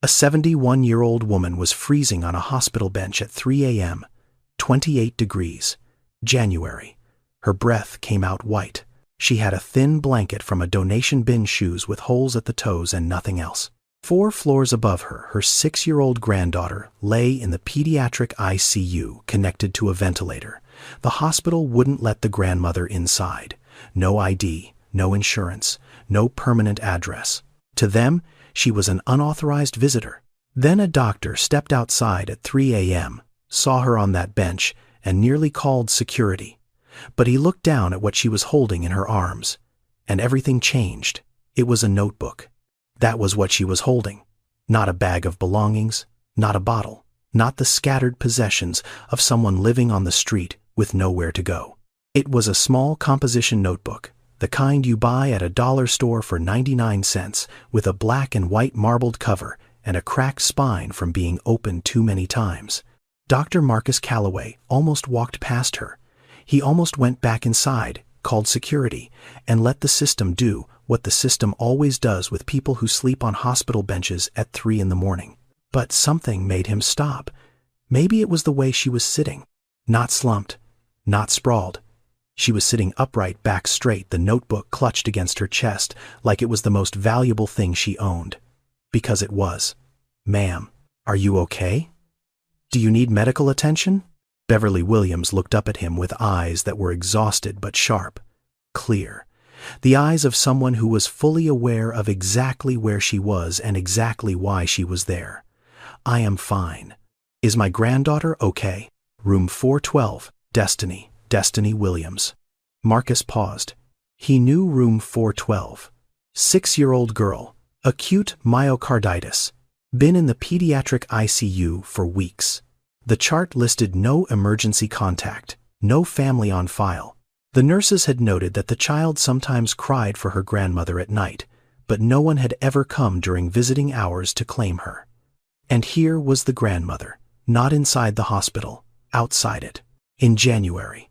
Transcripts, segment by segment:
A 71-year-old woman was freezing on a hospital bench at 3 a.m., 28 degrees, January. Her breath came out white. She had a thin blanket from a donation bin, shoes with holes at the toes, and nothing else. 4 floors above her, her 6-year-old granddaughter lay in the pediatric ICU connected to a ventilator. The hospital wouldn't let the grandmother inside. No ID, no insurance, no permanent address. To them, she was an unauthorized visitor. Then a doctor stepped outside at 3 a.m., saw her on that bench, and nearly called security. But he looked down at what she was holding in her arms, and everything changed. It was a notebook. That was what she was holding. Not a bag of belongings, not a bottle, not the scattered possessions of someone living on the street with nowhere to go. It was a small composition notebook, the kind you buy at a dollar store for 99 cents, with a black and white marbled cover and a cracked spine from being opened too many times. Dr. Marcus Calloway almost walked past her. He almost went back inside, called security, and let the system do what the system always does with people who sleep on hospital benches at 3 in the morning. But something made him stop. Maybe it was the way she was sitting. Not slumped, not sprawled. She was sitting upright, back straight, the notebook clutched against her chest like it was the most valuable thing she owned. Because it was. "Ma'am, are you okay? Do you need medical attention?" Beverly Williams looked up at him with eyes that were exhausted but sharp, clear. The eyes of someone who was fully aware of exactly where she was and exactly why she was there. "I am fine. Is my granddaughter okay? Room 412, Destiny Williams." Marcus paused. He knew room 412. 6-year-old girl, acute myocarditis. Been in the pediatric ICU for weeks. The chart listed no emergency contact, no family on file. The nurses had noted that the child sometimes cried for her grandmother at night, but no one had ever come during visiting hours to claim her. And here was the grandmother, not inside the hospital, outside it, in January.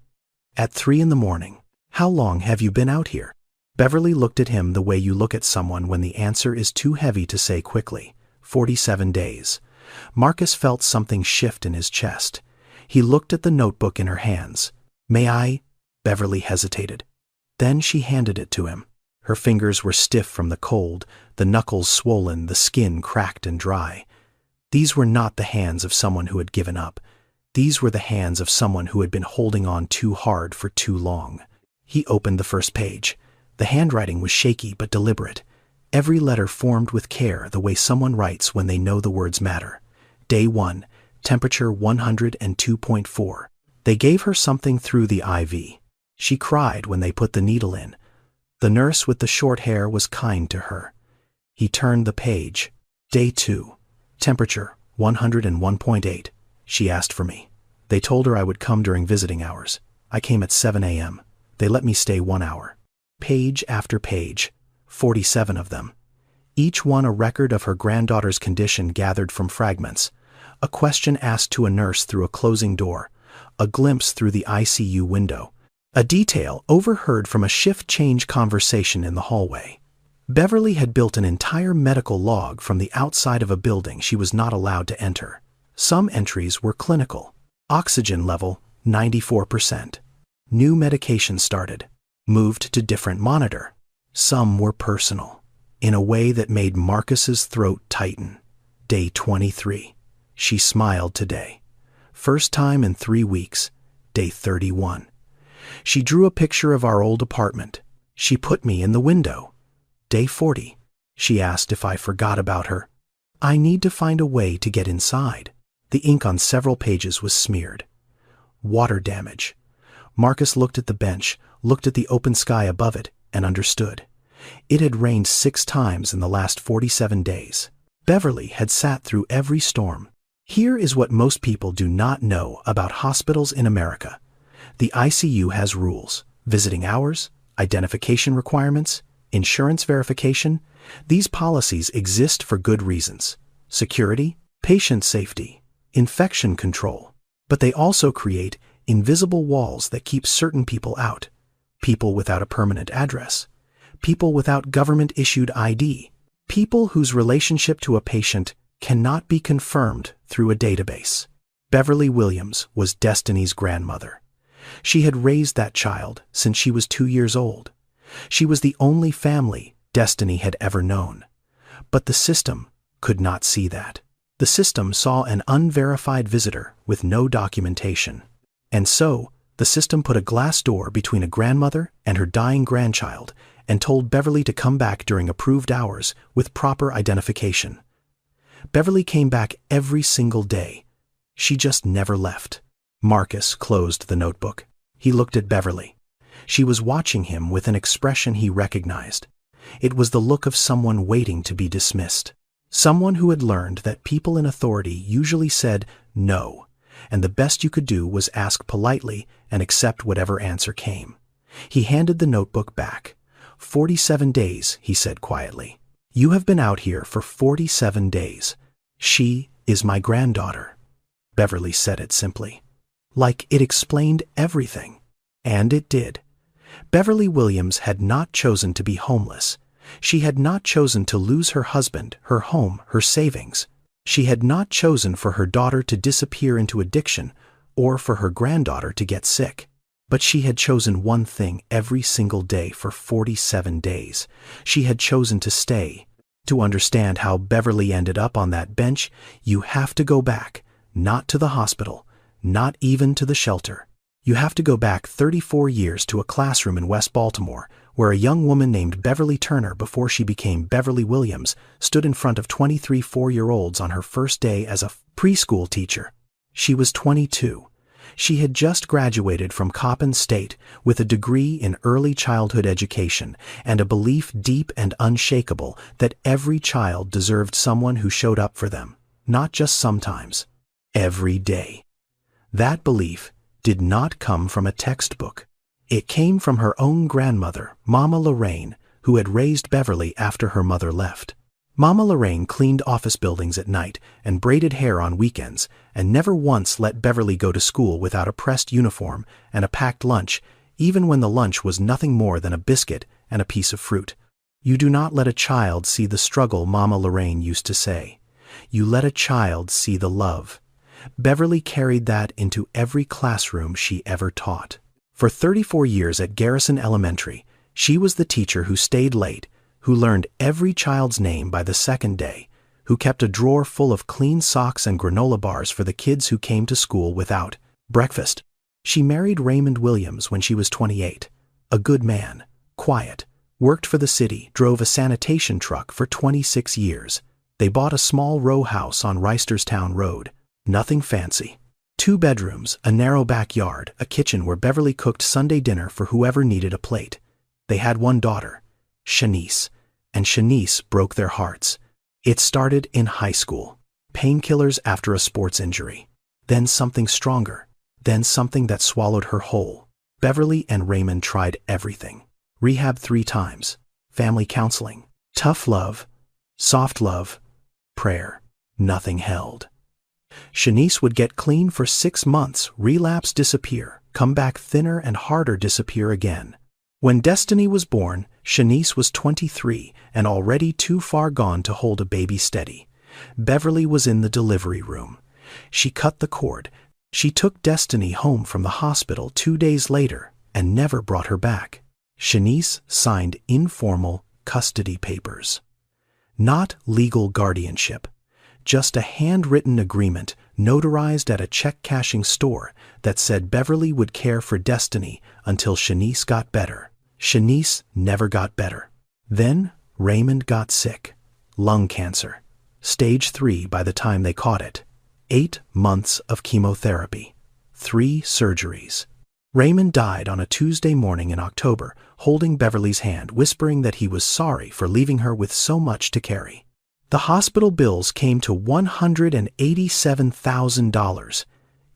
At 3 in the morning. "How long have you been out here?" Beverly looked at him the way you look at someone when the answer is too heavy to say quickly. 47 days. Marcus felt something shift in his chest. He looked at the notebook in her hands. "May I?" Beverly hesitated. Then she handed it to him. Her fingers were stiff from the cold, the knuckles swollen, the skin cracked and dry. These were not the hands of someone who had given up. These were the hands of someone who had been holding on too hard for too long. He opened the first page. The handwriting was shaky but deliberate. Every letter formed with care, the way someone writes when they know the words matter. Day 1, temperature 102.4. They gave her something through the IV. She cried when they put the needle in. The nurse with the short hair was kind to her. He turned the page. Day 2, temperature 101.8. She asked for me. They told her I would come during visiting hours. I came at 7 a.m. They let me stay 1 hour. Page after page, 47 of them. Each one a record of her granddaughter's condition gathered from fragments. A question asked to a nurse through a closing door. A glimpse through the ICU window. A detail overheard from a shift change conversation in the hallway. Beverly had built an entire medical log from the outside of a building she was not allowed to enter. Some entries were clinical. Oxygen level, 94%. New medication started. Moved to different monitor. Some were personal, in a way that made Marcus's throat tighten. Day 23. She smiled today. First time in 3 weeks. Day 31. She drew a picture of our old apartment. She put me in the window. Day 40. She asked if I forgot about her. I need to find a way to get inside. The ink on several pages was smeared. Water damage. Marcus looked at the bench, looked at the open sky above it, and understood. It had rained 6 times in the last 47 days. Beverly had sat through every storm. Here is what most people do not know about hospitals in America. The ICU has rules: visiting hours, identification requirements, insurance verification. These policies exist for good reasons: security, patient safety, infection control. But they also create invisible walls that keep certain people out. People without a permanent address. People without government-issued ID. People whose relationship to a patient cannot be confirmed through a database. Beverly Williams was Destiny's grandmother. She had raised that child since she was 2 years old. She was the only family Destiny had ever known. But the system could not see that. The system saw an unverified visitor with no documentation. And so, the system put a glass door between a grandmother and her dying grandchild and told Beverly to come back during approved hours with proper identification. Beverly came back every single day. She just never left. Marcus closed the notebook. He looked at Beverly. She was watching him with an expression he recognized. It was the look of someone waiting to be dismissed. Someone who had learned that people in authority usually said no, and the best you could do was ask politely and accept whatever answer came. He handed the notebook back. 47 days, he said quietly. You have been out here for 47 days. She is my granddaughter. Beverly said it simply. Like it explained everything. And it did. Beverly Williams had not chosen to be homeless. She had not chosen to lose her husband, her home, her savings. She had not chosen for her daughter to disappear into addiction or for her granddaughter to get sick. But she had chosen one thing every single day for 47 days. She had chosen to stay. To understand how Beverly ended up on that bench, you have to go back, not to the hospital, not even to the shelter. You have to go back 34 years to a classroom in West Baltimore, where a young woman named Beverly Turner, before she became Beverly Williams, stood in front of 23 four-year-olds on her first day as a preschool teacher. She was 22. She had just graduated from Coppin State with a degree in early childhood education and a belief deep and unshakable that every child deserved someone who showed up for them, not just sometimes, every day. That belief did not come from a textbook. It came from her own grandmother, Mama Lorraine, who had raised Beverly after her mother left. Mama Lorraine cleaned office buildings at night and braided hair on weekends and never once let Beverly go to school without a pressed uniform and a packed lunch, even when the lunch was nothing more than a biscuit and a piece of fruit. You do not let a child see the struggle, Mama Lorraine used to say. You let a child see the love. Beverly carried that into every classroom she ever taught. For 34 years at Garrison Elementary, she was the teacher who stayed late, who learned every child's name by the second day, who kept a drawer full of clean socks and granola bars for the kids who came to school without breakfast. She married Raymond Williams when she was 28. A good man, quiet, worked for the city, drove a sanitation truck for 26 years. They bought a small row house on Reisterstown Road. Nothing fancy. 2 bedrooms, a narrow backyard, a kitchen where Beverly cooked Sunday dinner for whoever needed a plate. They had one daughter, Shanice, and Shanice broke their hearts. It started in high school. Painkillers after a sports injury. Then something stronger. Then something that swallowed her whole. Beverly and Raymond tried everything. Rehab 3 times. Family counseling. Tough love. Soft love. Prayer. Nothing held. Shanice would get clean for 6 months, relapse, disappear, come back thinner and harder, disappear again. When Destiny was born, Shanice was 23 and already too far gone to hold a baby steady. Beverly was in the delivery room. She cut the cord. She took Destiny home from the hospital 2 days later and never brought her back. Shanice signed informal custody papers. Not legal guardianship. Just a handwritten agreement notarized at a check-cashing store that said Beverly would care for Destiny until Shanice got better. Shanice never got better. Then Raymond got sick. Lung cancer. Stage 3 by the time they caught it. 8 months of chemotherapy. 3 surgeries. Raymond died on a Tuesday morning in October, holding Beverly's hand, whispering that he was sorry for leaving her with so much to carry. The hospital bills came to $187,000.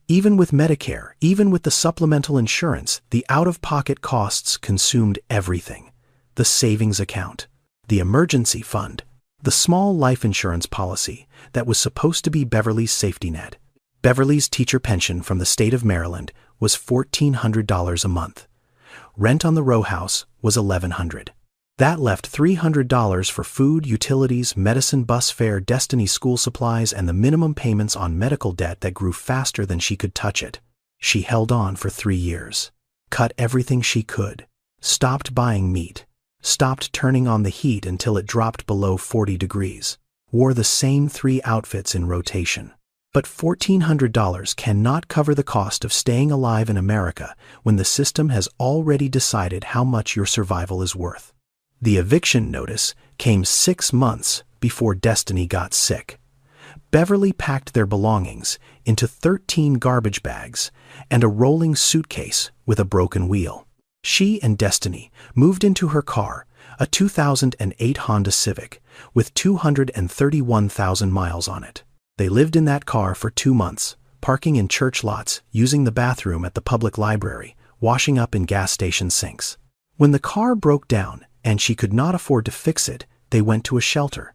Even with Medicare, even with the supplemental insurance, the out-of-pocket costs consumed everything. The savings account, the emergency fund, the small life insurance policy that was supposed to be Beverly's safety net. Beverly's teacher pension from the state of Maryland was $1,400 a month. Rent on the row house was $1,100. That left $300 for food, utilities, medicine, bus fare, Destiny's school supplies, and the minimum payments on medical debt that grew faster than she could touch it. She held on for 3 years. Cut everything she could. Stopped buying meat. Stopped turning on the heat until it dropped below 40 degrees. Wore the same 3 outfits in rotation. But $1,400 cannot cover the cost of staying alive in America when the system has already decided how much your survival is worth. The eviction notice came 6 months before Destiny got sick. Beverly packed their belongings into 13 garbage bags and a rolling suitcase with a broken wheel. She and Destiny moved into her car, a 2008 Honda Civic, with 231,000 miles on it. They lived in that car for 2 months, parking in church lots, using the bathroom at the public library, washing up in gas station sinks. When the car broke down and she could not afford to fix it, they went to a shelter.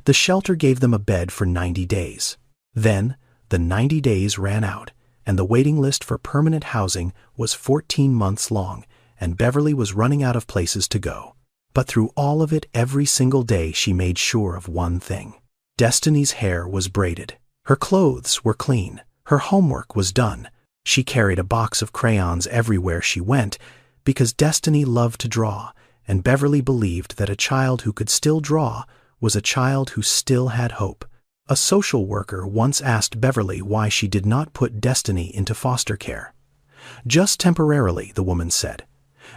The shelter gave them a bed for 90 days. Then, the 90 days ran out, and the waiting list for permanent housing was 14 months long, and Beverly was running out of places to go. But through all of it, every single day she made sure of one thing. Destiny's hair was braided. Her clothes were clean. Her homework was done. She carried a box of crayons everywhere she went because Destiny loved to draw, and Beverly believed that a child who could still draw was a child who still had hope. A social worker once asked Beverly why she did not put Destiny into foster care. "Just temporarily," the woman said.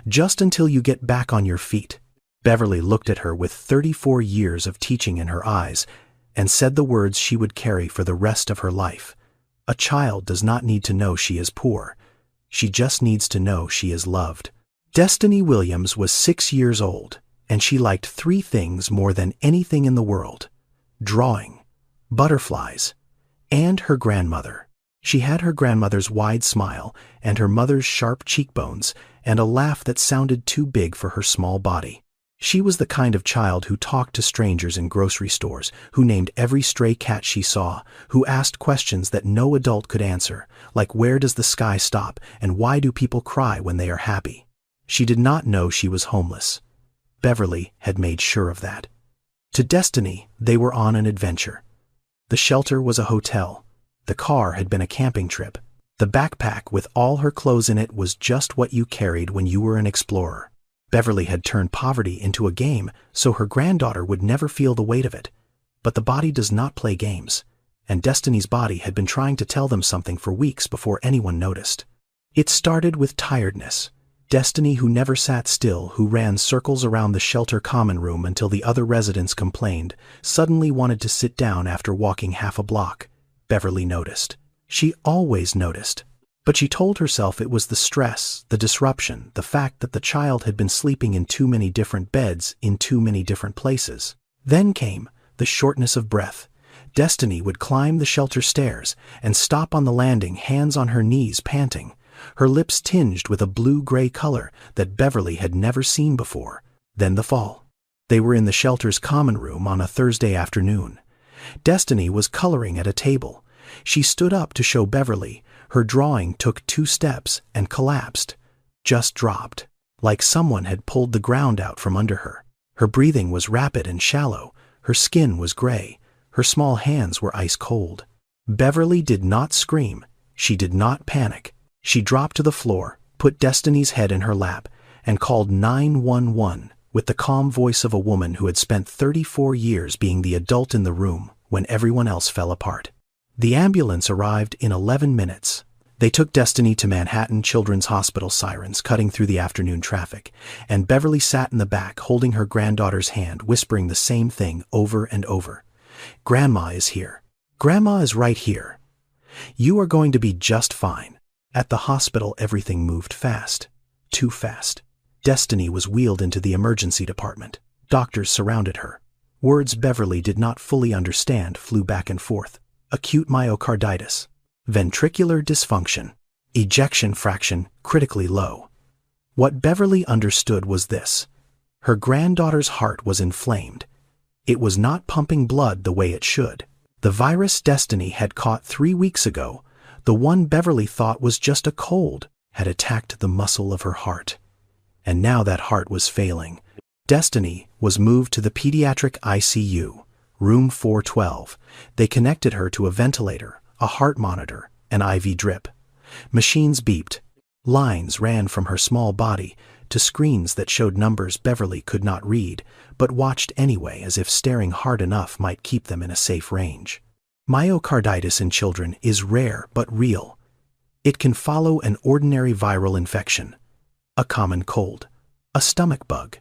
"Just until you get back on your feet." Beverly looked at her with 34 years of teaching in her eyes and said the words she would carry for the rest of her life. A child does not need to know she is poor. She just needs to know she is loved. Destiny Williams was 6 years old, and she liked 3 things more than anything in the world: drawing, butterflies, and her grandmother. She had her grandmother's wide smile and her mother's sharp cheekbones and a laugh that sounded too big for her small body. She was the kind of child who talked to strangers in grocery stores, who named every stray cat she saw, who asked questions that no adult could answer, like where does the sky stop and why do people cry when they are happy. She did not know she was homeless. Beverly had made sure of that. To Destiny, they were on an adventure. The shelter was a hotel. The car had been a camping trip. The backpack with all her clothes in it was just what you carried when you were an explorer. Beverly had turned poverty into a game so her granddaughter would never feel the weight of it. But the body does not play games, and Destiny's body had been trying to tell them something for weeks before anyone noticed. It started with tiredness. Destiny, who never sat still, who ran circles around the shelter common room until the other residents complained, suddenly wanted to sit down after walking half a block. Beverly noticed. She always noticed. But she told herself it was the stress, the disruption, the fact that the child had been sleeping in too many different beds in too many different places. Then came the shortness of breath. Destiny would climb the shelter stairs and stop on the landing, hands on her knees, panting, her lips tinged with a blue-gray color that Beverly had never seen before. Then the fall. They were in the shelter's common room on a Thursday afternoon. Destiny was coloring at a table. She stood up to show Beverly. Her drawing took 2 steps and collapsed, just dropped, like someone had pulled the ground out from under her. Her breathing was rapid and shallow. Her skin was gray. Her small hands were ice cold. Beverly did not scream. She did not panic. She dropped to the floor, put Destiny's head in her lap, and called 911 with the calm voice of a woman who had spent 34 years being the adult in the room when everyone else fell apart. The ambulance arrived in 11 minutes. They took Destiny to Manhattan Children's Hospital, sirens cutting through the afternoon traffic, and Beverly sat in the back holding her granddaughter's hand, whispering the same thing over and over. "Grandma is here. Grandma is right here. You are going to be just fine." At the hospital, everything moved fast. Too fast. Destiny was wheeled into the emergency department. Doctors surrounded her. Words Beverly did not fully understand flew back and forth. Acute myocarditis, ventricular dysfunction, ejection fraction critically low. What Beverly understood was this: her granddaughter's heart was inflamed. It was not pumping blood the way it should. The virus Destiny had caught 3 weeks ago, the one Beverly thought was just a cold, had attacked the muscle of her heart. And now that heart was failing. Destiny was moved to the pediatric ICU, room 412. They connected her to a ventilator, a heart monitor, an IV drip. Machines beeped. Lines ran from her small body to screens that showed numbers Beverly could not read, but watched anyway as if staring hard enough might keep them in a safe range. Myocarditis in children is rare but real. It can follow an ordinary viral infection, a common cold, a stomach bug.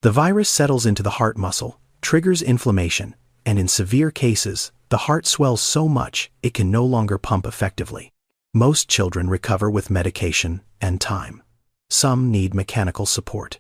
The virus settles into the heart muscle, triggers inflammation, and in severe cases, the heart swells so much it can no longer pump effectively. Most children recover with medication and time. Some need mechanical support.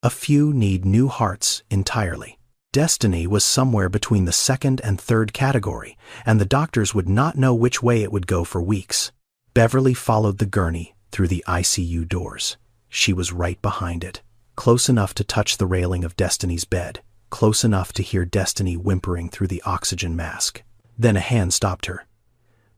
A few need new hearts entirely. Destiny was somewhere between the second and third category, and the doctors would not know which way it would go for weeks. Beverly followed the gurney through the ICU doors. She was right behind it, close enough to touch the railing of Destiny's bed, close enough to hear Destiny whimpering through the oxygen mask. Then a hand stopped her.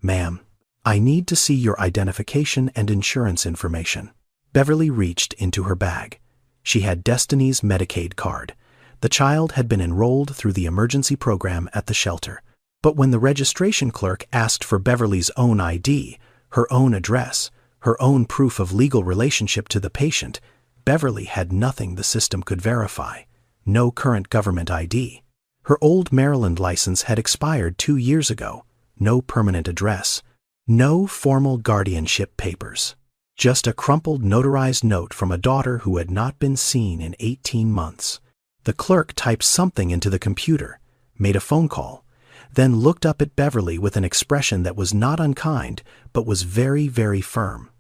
"Ma'am, I need to see your identification and insurance information." Beverly reached into her bag. She had Destiny's Medicaid card. The child had been enrolled through the emergency program at the shelter. But when the registration clerk asked for Beverly's own ID, her own address, her own proof of legal relationship to the patient, Beverly had nothing the system could verify. No current government ID. Her old Maryland license had expired 2 years ago. No permanent address. No formal guardianship papers. Just a crumpled notarized note from a daughter who had not been seen in 18 months. The clerk typed something into the computer, made a phone call, then looked up at Beverly with an expression that was not unkind, but was very, very firm.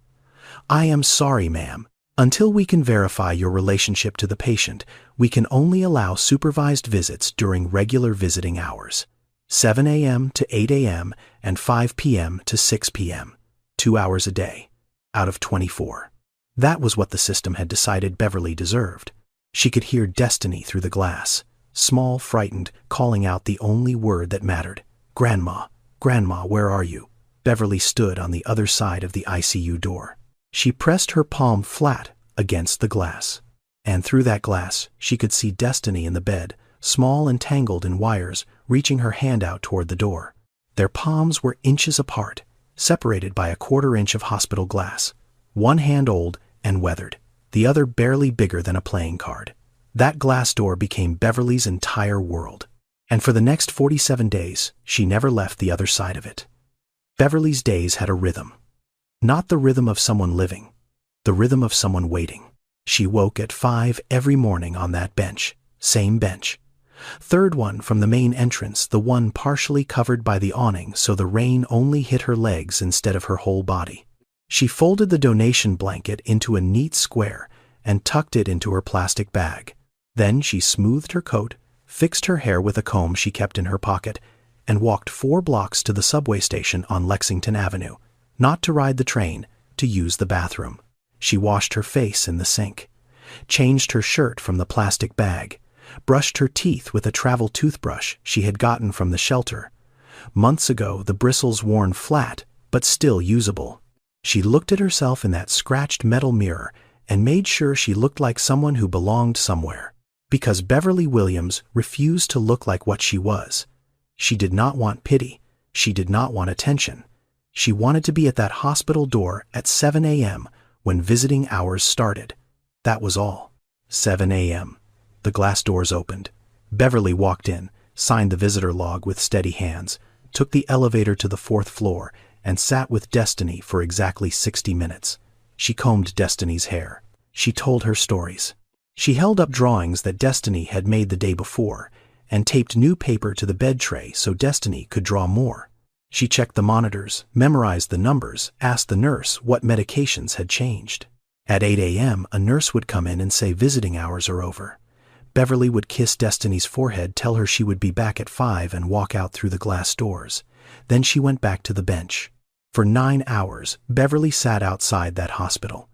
"I am sorry, ma'am. Until we can verify your relationship to the patient, we can only allow supervised visits during regular visiting hours. 7 a.m. to 8 a.m. and 5 p.m. to 6 p.m. 2 hours a day, out of 24. That was what the system had decided Beverly deserved. She could hear Destiny through the glass, small, frightened, calling out the only word that mattered. "Grandma, Grandma, where are you?" Beverly stood on the other side of the ICU door. She pressed her palm flat against the glass, and through that glass she could see Destiny in the bed, small and tangled in wires, reaching her hand out toward the door. Their palms were inches apart, separated by a 1/4 inch of hospital glass, one hand old and weathered, the other barely bigger than a playing card. That glass door became Beverly's entire world, and for the next 47 days, she never left the other side of it. Beverly's days had a rhythm. Not the rhythm of someone living, the rhythm of someone waiting. She woke at 5 every morning on that bench, same bench. Third one from the main entrance, the one partially covered by the awning so the rain only hit her legs instead of her whole body. She folded the donation blanket into a neat square and tucked it into her plastic bag. Then she smoothed her coat, fixed her hair with a comb she kept in her pocket, and walked 4 blocks to the subway station on Lexington Avenue, not to ride the train, to use the bathroom. She washed her face in the sink, changed her shirt from the plastic bag, brushed her teeth with a travel toothbrush she had gotten from the shelter. Months ago, the bristles worn flat, but still usable. She looked at herself in that scratched metal mirror and made sure she looked like someone who belonged somewhere. Because Beverly Williams refused to look like what she was. She did not want pity. She did not want attention. She wanted to be at that hospital door at 7 a.m. when visiting hours started. That was all. 7 a.m. The glass doors opened. Beverly walked in, signed the visitor log with steady hands, took the elevator to the 4th floor, and sat with Destiny for exactly 60 minutes. She combed Destiny's hair. She told her stories. She held up drawings that Destiny had made the day before, and taped new paper to the bed tray so Destiny could draw more. She checked the monitors, memorized the numbers, asked the nurse what medications had changed. At 8 a.m., a nurse would come in and say visiting hours are over. Beverly would kiss Destiny's forehead, tell her she would be back at 5 and walk out through the glass doors. Then she went back to the bench. For 9 hours, Beverly sat outside that hospital.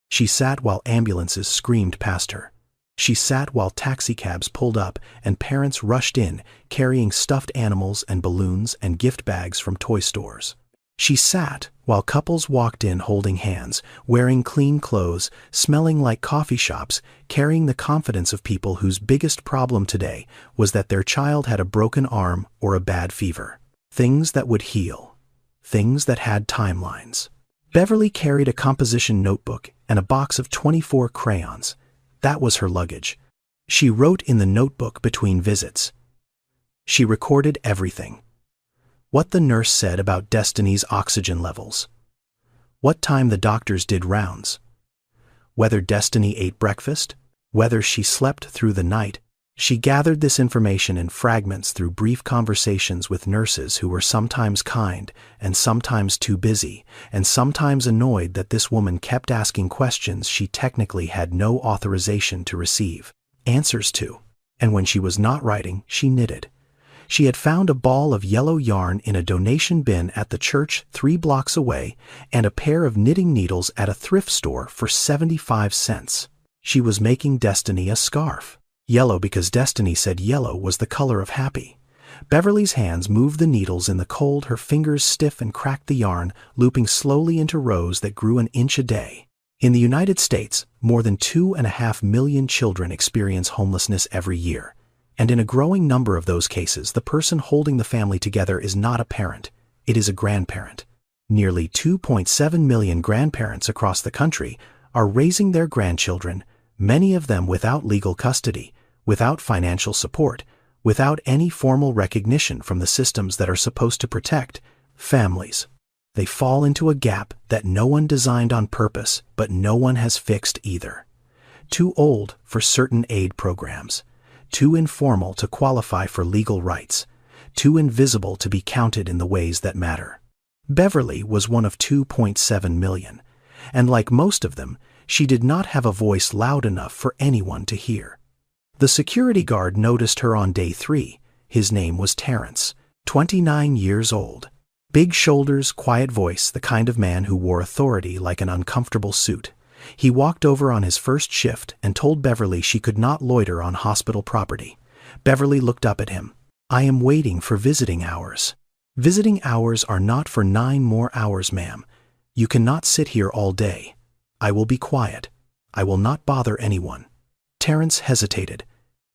She sat while ambulances screamed past her. She sat while taxicabs pulled up and parents rushed in, carrying stuffed animals and balloons and gift bags from toy stores. She sat while couples walked in holding hands, wearing clean clothes, smelling like coffee shops, carrying the confidence of people whose biggest problem today was that their child had a broken arm or a bad fever. Things that would heal. Things that had timelines. Beverly carried a composition notebook and a box of 24 crayons. That was her luggage. She wrote in the notebook between visits. She recorded everything. What the nurse said about Destiny's oxygen levels. What time the doctors did rounds. Whether Destiny ate breakfast. Whether she slept through the night. She gathered this information in fragments through brief conversations with nurses who were sometimes kind and sometimes too busy and sometimes annoyed that this woman kept asking questions she technically had no authorization to receive answers to. And when she was not writing, she knitted. She had found a ball of yellow yarn in a donation bin at the church 3 blocks away and a pair of knitting needles at a thrift store for 75 cents. She was making Destiny a scarf. Yellow because Destiny said yellow was the color of happy. Beverly's hands moved the needles in the cold, her fingers stiff and cracked the yarn, looping slowly into rows that grew an inch a day. In the United States, more than 2.5 million children experience homelessness every year. And in a growing number of those cases, the person holding the family together is not a parent, it is a grandparent. Nearly 2.7 million grandparents across the country are raising their grandchildren, many of them without legal custody, without financial support, without any formal recognition from the systems that are supposed to protect families. They fall into a gap that no one designed on purpose, but no one has fixed either. Too old for certain aid programs. Too informal to qualify for legal rights, too invisible to be counted in the ways that matter. Beverly was one of 2.7 million, and like most of them, she did not have a voice loud enough for anyone to hear. The security guard noticed her on day 3. His name was Terrence, 29 years old. Big shoulders, quiet voice, the kind of man who wore authority like an uncomfortable suit. He walked over on his first shift and told Beverly she could not loiter on hospital property. Beverly looked up at him. "I am waiting for visiting hours." "Visiting hours are not for 9 more hours, ma'am. You cannot sit here all day. I will be quiet. I will not bother anyone." Terrence hesitated.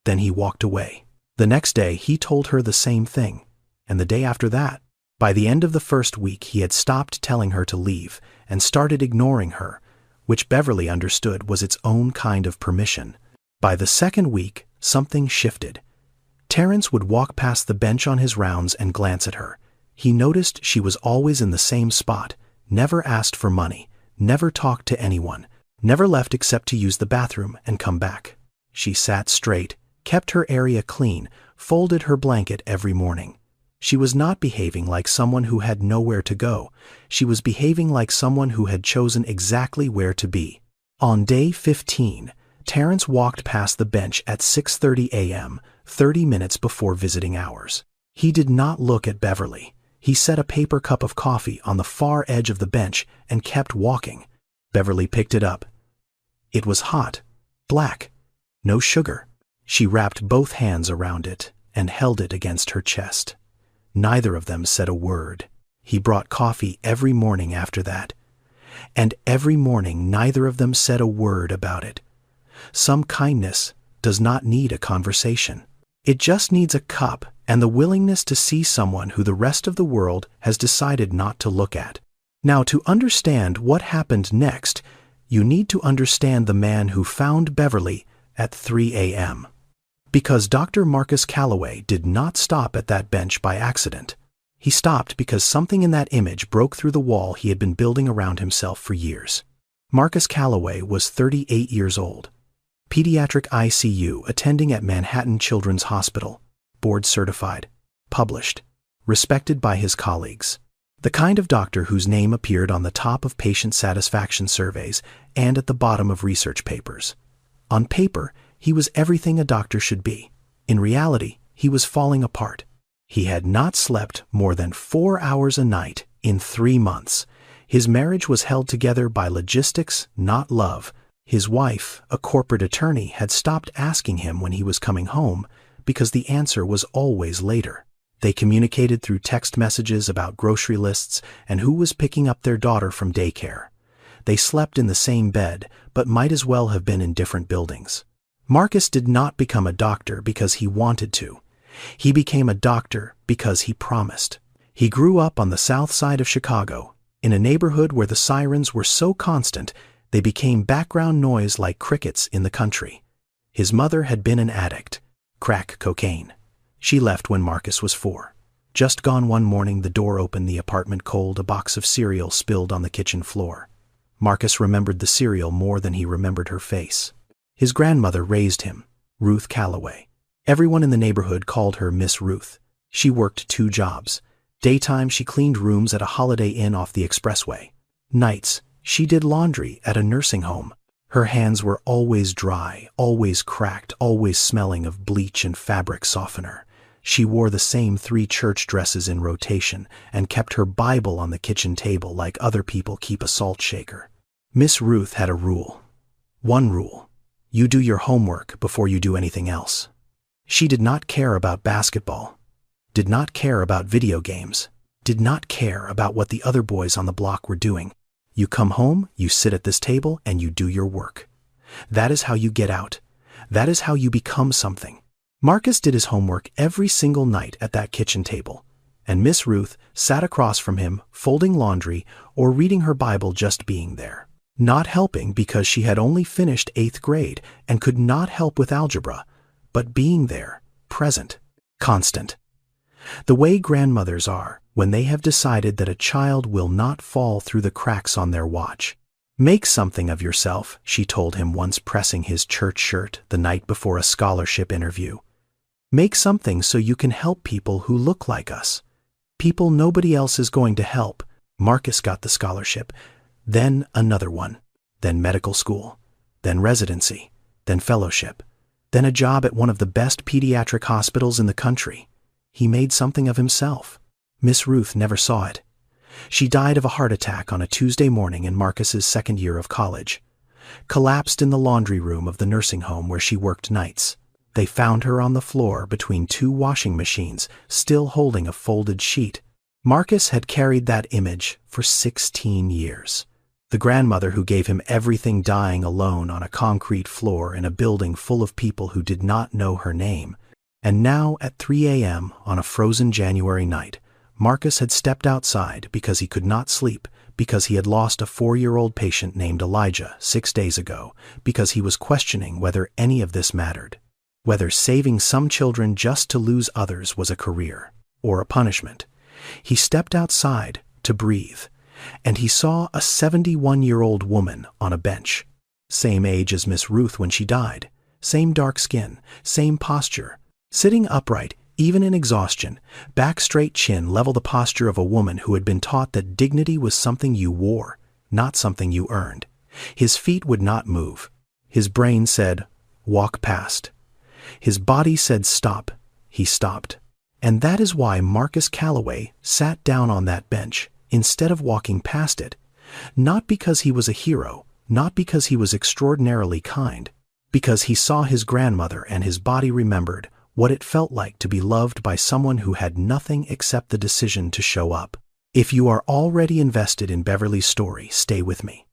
Then he walked away. The next day he told her the same thing, and the day after that. By the end of the first week he had stopped telling her to leave and started ignoring her, which Beverly understood was its own kind of permission. By the second week, something shifted. Terrence would walk past the bench on his rounds and glance at her. He noticed she was always in the same spot, never asked for money, never talked to anyone, never left except to use the bathroom and come back. She sat straight, kept her area clean, folded her blanket every morning. She was not behaving like someone who had nowhere to go. She was behaving like someone who had chosen exactly where to be. On day 15, Terrence walked past the bench at 6:30 a.m., 30 minutes before visiting hours. He did not look at Beverly. He set a paper cup of coffee on the far edge of the bench and kept walking. Beverly picked it up. It was hot, black, no sugar. She wrapped both hands around it and held it against her chest. Neither of them said a word. He brought coffee every morning after that. And every morning neither of them said a word about it. Some kindness does not need a conversation. It just needs a cup and the willingness to see someone who the rest of the world has decided not to look at. Now, to understand what happened next, you need to understand the man who found Beverly at 3 a.m. Because Dr. Marcus Calloway did not stop at that bench by accident. He stopped because something in that image broke through the wall he had been building around himself for years. Marcus Calloway was 38 years old. Pediatric ICU attending at Manhattan Children's Hospital, board certified, published, respected by his colleagues. The kind of doctor whose name appeared on the top of patient satisfaction surveys and at the bottom of research papers. On paper, he was everything a doctor should be. In reality, he was falling apart. He had not slept more than 4 hours a night in 3 months. His marriage was held together by logistics, not love. His wife, a corporate attorney, had stopped asking him when he was coming home because the answer was always later. They communicated through text messages about grocery lists and who was picking up their daughter from daycare. They slept in the same bed, but might as well have been in different buildings. Marcus did not become a doctor because he wanted to. He became a doctor because he promised. He grew up on the south side of Chicago, in a neighborhood where the sirens were so constant they became background noise like crickets in the country. His mother had been an addict, crack cocaine. She left when Marcus was 4. Just gone one morning, the door opened, the apartment cold, a box of cereal spilled on the kitchen floor. Marcus remembered the cereal more than he remembered her face. His grandmother raised him, Ruth Calloway. Everyone in the neighborhood called her Miss Ruth. She worked 2 jobs. Daytime, she cleaned rooms at a Holiday Inn off the expressway. Nights, she did laundry at a nursing home. Her hands were always dry, always cracked, always smelling of bleach and fabric softener. She wore the same 3 church dresses in rotation and kept her Bible on the kitchen table like other people keep a salt shaker. Miss Ruth had a rule. One rule: you do your homework before you do anything else. She did not care about basketball, did not care about video games, did not care about what the other boys on the block were doing. You come home, you sit at this table, and you do your work. That is how you get out. That is how you become something. Marcus did his homework every single night at that kitchen table, and Miss Ruth sat across from him, folding laundry or reading her Bible, just being there. Not helping because she had only finished 8th grade and could not help with algebra, but being there, present, constant. The way grandmothers are when they have decided that a child will not fall through the cracks on their watch. Make something of yourself, she told him once, pressing his church shirt the night before a scholarship interview. Make something so you can help people who look like us. People nobody else is going to help. Marcus got the scholarship, then another one, then medical school, then residency, then fellowship, then a job at one of the best pediatric hospitals in the country. He made something of himself. Miss Ruth never saw it. She died of a heart attack on a Tuesday morning in Marcus's 2nd year of college. Collapsed in the laundry room of the nursing home where she worked nights. They found her on the floor between 2 washing machines, still holding a folded sheet. Marcus had carried that image for 16 years. The grandmother who gave him everything, dying alone on a concrete floor in a building full of people who did not know her name. And now, at 3 a.m. on a frozen January night, Marcus had stepped outside because he could not sleep, because he had lost a 4-year-old patient named Elijah 6 days ago, because he was questioning whether any of this mattered, whether saving some children just to lose others was a career or a punishment. He stepped outside to breathe, and he saw a 71-year-old woman on a bench, same age as Miss Ruth when she died, same dark skin, same posture, sitting upright, even in exhaustion, back straight, chin level, the posture of a woman who had been taught that dignity was something you wore, not something you earned. His feet would not move. His brain said, walk past. His body said, stop. He stopped. And that is why Marcus Calloway sat down on that bench instead of walking past it. Not because he was a hero, not because he was extraordinarily kind, because he saw his grandmother and his body remembered what it felt like to be loved by someone who had nothing except the decision to show up. If you are already invested in Beverly's story, stay with me.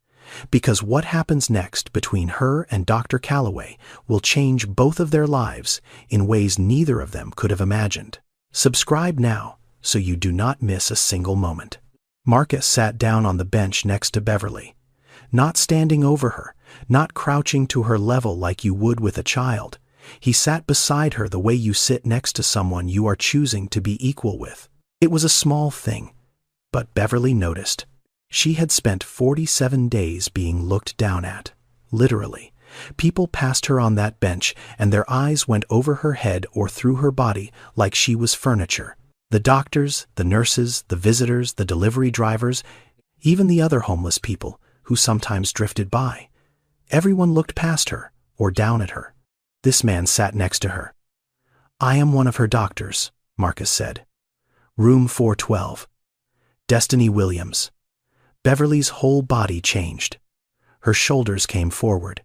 Because what happens next between her and Dr. Calloway will change both of their lives in ways neither of them could have imagined. Subscribe now so you do not miss a single moment. Marcus sat down on the bench next to Beverly, not standing over her, not crouching to her level like you would with a child. He sat beside her the way you sit next to someone you are choosing to be equal with. It was a small thing, but Beverly noticed. She had spent 47 days being looked down at, literally. People passed her on that bench, and their eyes went over her head or through her body like she was furniture. The doctors, the nurses, the visitors, the delivery drivers, even the other homeless people who sometimes drifted by. Everyone looked past her or down at her. This man sat next to her. I am one of her doctors, Marcus said. Room 412. Destiny Williams. Beverly's whole body changed. Her shoulders came forward.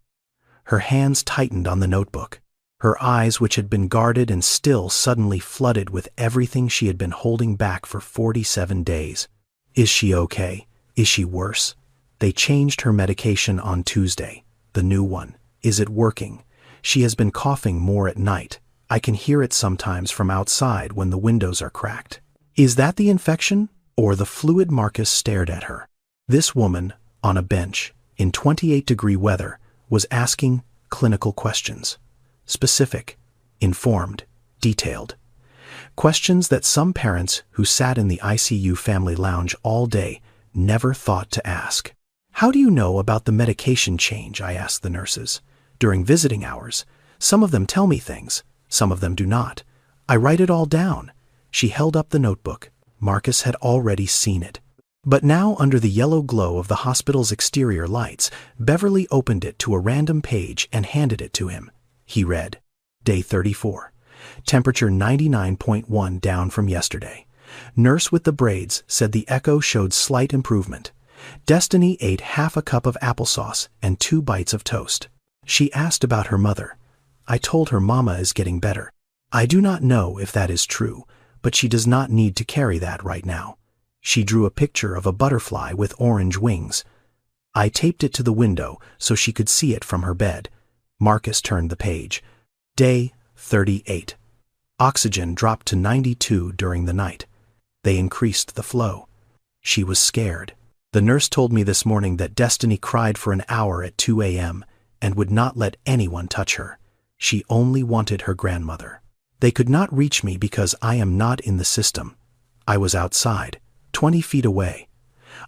Her hands tightened on the notebook. Her eyes, which had been guarded and still, suddenly flooded with everything she had been holding back for 47 days. Is she okay? Is she worse? They changed her medication on Tuesday. The new one. Is it working? She has been coughing more at night. I can hear it sometimes from outside when the windows are cracked. Is that the infection? Or the fluid? Marcus stared at her. This woman, on a bench, in 28-degree weather, was asking clinical questions. Specific, informed, detailed. Questions that some parents who sat in the ICU family lounge all day never thought to ask. How do you know about the medication change? I asked the nurses. During visiting hours, some of them tell me things, some of them do not. I write it all down. She held up the notebook. Marcus had already seen it. But now, under the yellow glow of the hospital's exterior lights, Beverly opened it to a random page and handed it to him. He read, Day 34. Temperature 99.1, down from yesterday. Nurse with the braids said the echo showed slight improvement. Destiny ate half a cup of applesauce and 2 bites of toast. She asked about her mother. I told her Mama is getting better. I do not know if that is true, but she does not need to carry that right now. She drew a picture of a butterfly with orange wings. I taped it to the window so she could see it from her bed. Marcus turned the page. Day 38. Oxygen dropped to 92 during the night. They increased the flow. She was scared. The nurse told me this morning that Destiny cried for an hour at 2 a.m. and would not let anyone touch her. She only wanted her grandmother. They could not reach me because I am not in the system. I was outside, 20 feet away.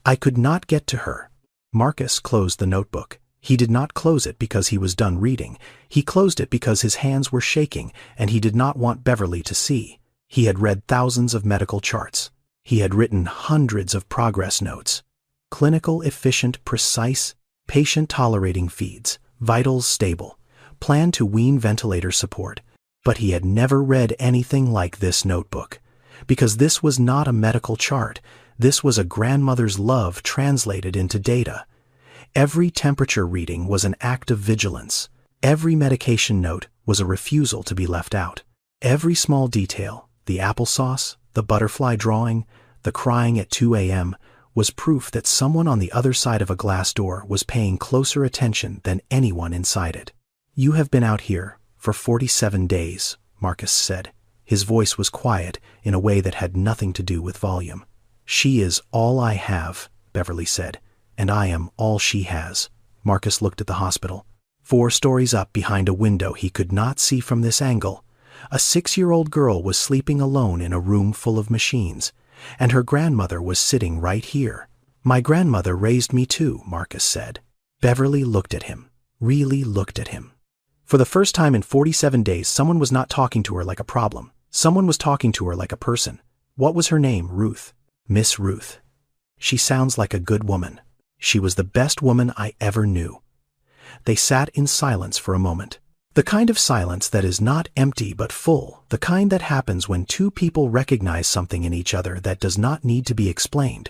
I could not get to her. Marcus closed the notebook. He did not close it because he was done reading. He closed it because his hands were shaking and he did not want Beverly to see. He had read thousands of medical charts. He had written hundreds of progress notes. Clinical, efficient, precise, patient-tolerating feeds, vitals stable, plan to wean ventilator support. But he had never read anything like this notebook. Because this was not a medical chart. This was a grandmother's love translated into data. Every temperature reading was an act of vigilance. Every medication note was a refusal to be left out. Every small detail, the applesauce, the butterfly drawing, the crying at 2 a.m., was proof that someone on the other side of a glass door was paying closer attention than anyone inside it. You have been out here for 47 days, Marcus said. His voice was quiet in a way that had nothing to do with volume. She is all I have, Beverly said. And I am all she has. Marcus looked at the hospital. 4 stories up behind a window he could not see from this angle, a 6-year-old girl was sleeping alone in a room full of machines, and her grandmother was sitting right here. My grandmother raised me too, Marcus said. Beverly looked at him, really looked at him. For the first time in 47 days, someone was not talking to her like a problem. Someone was talking to her like a person. What was her name? Ruth. Miss Ruth. She sounds like a good woman. She was the best woman I ever knew. They sat in silence for a moment. The kind of silence that is not empty but full, the kind that happens when 2 people recognize something in each other that does not need to be explained.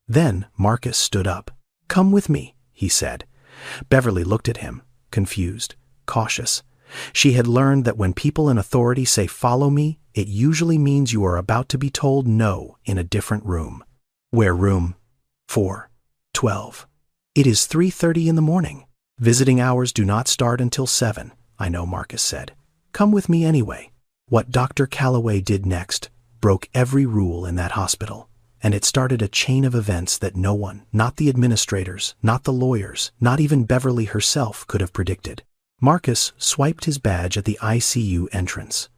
Then Marcus stood up. Come with me, he said. Beverly looked at him, confused, cautious. She had learned that when people in authority say follow me, it usually means you are about to be told no in a different room. Where room? 412. It is 3:30 in the morning. Visiting hours do not start until 7, I know, Marcus said. Come with me anyway. What Dr. Calloway did next broke every rule in that hospital, and it started a chain of events that no one, not the administrators, not the lawyers, not even Beverly herself, could have predicted. Marcus swiped his badge at the ICU entrance.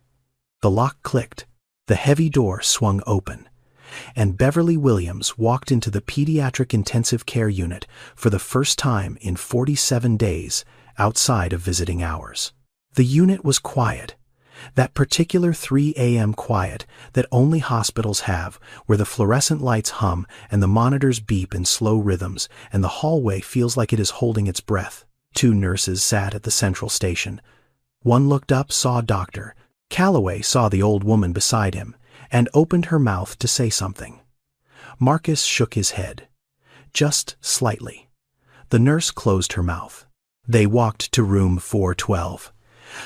The lock clicked. The heavy door swung open, and Beverly Williams walked into the pediatric intensive care unit for the first time in 47 days outside of visiting hours. The unit was quiet, that particular 3 a.m. quiet that only hospitals have, where the fluorescent lights hum and the monitors beep in slow rhythms and the hallway feels like it is holding its breath. 2 nurses sat at the central station. One looked up, saw Dr. Calloway, saw the old woman beside him, and opened her mouth to say something. Marcus shook his head. Just slightly. The nurse closed her mouth. They walked to room 412.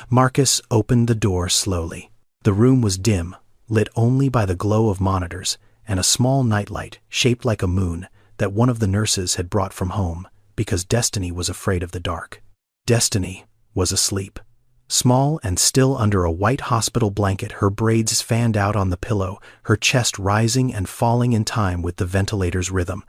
Marcus opened the door slowly. The room was dim, lit only by the glow of monitors and a small nightlight shaped like a moon that one of the nurses had brought from home because Destiny was afraid of the dark. Destiny was asleep. Small and still under a white hospital blanket, her braids fanned out on the pillow, her chest rising and falling in time with the ventilator's rhythm.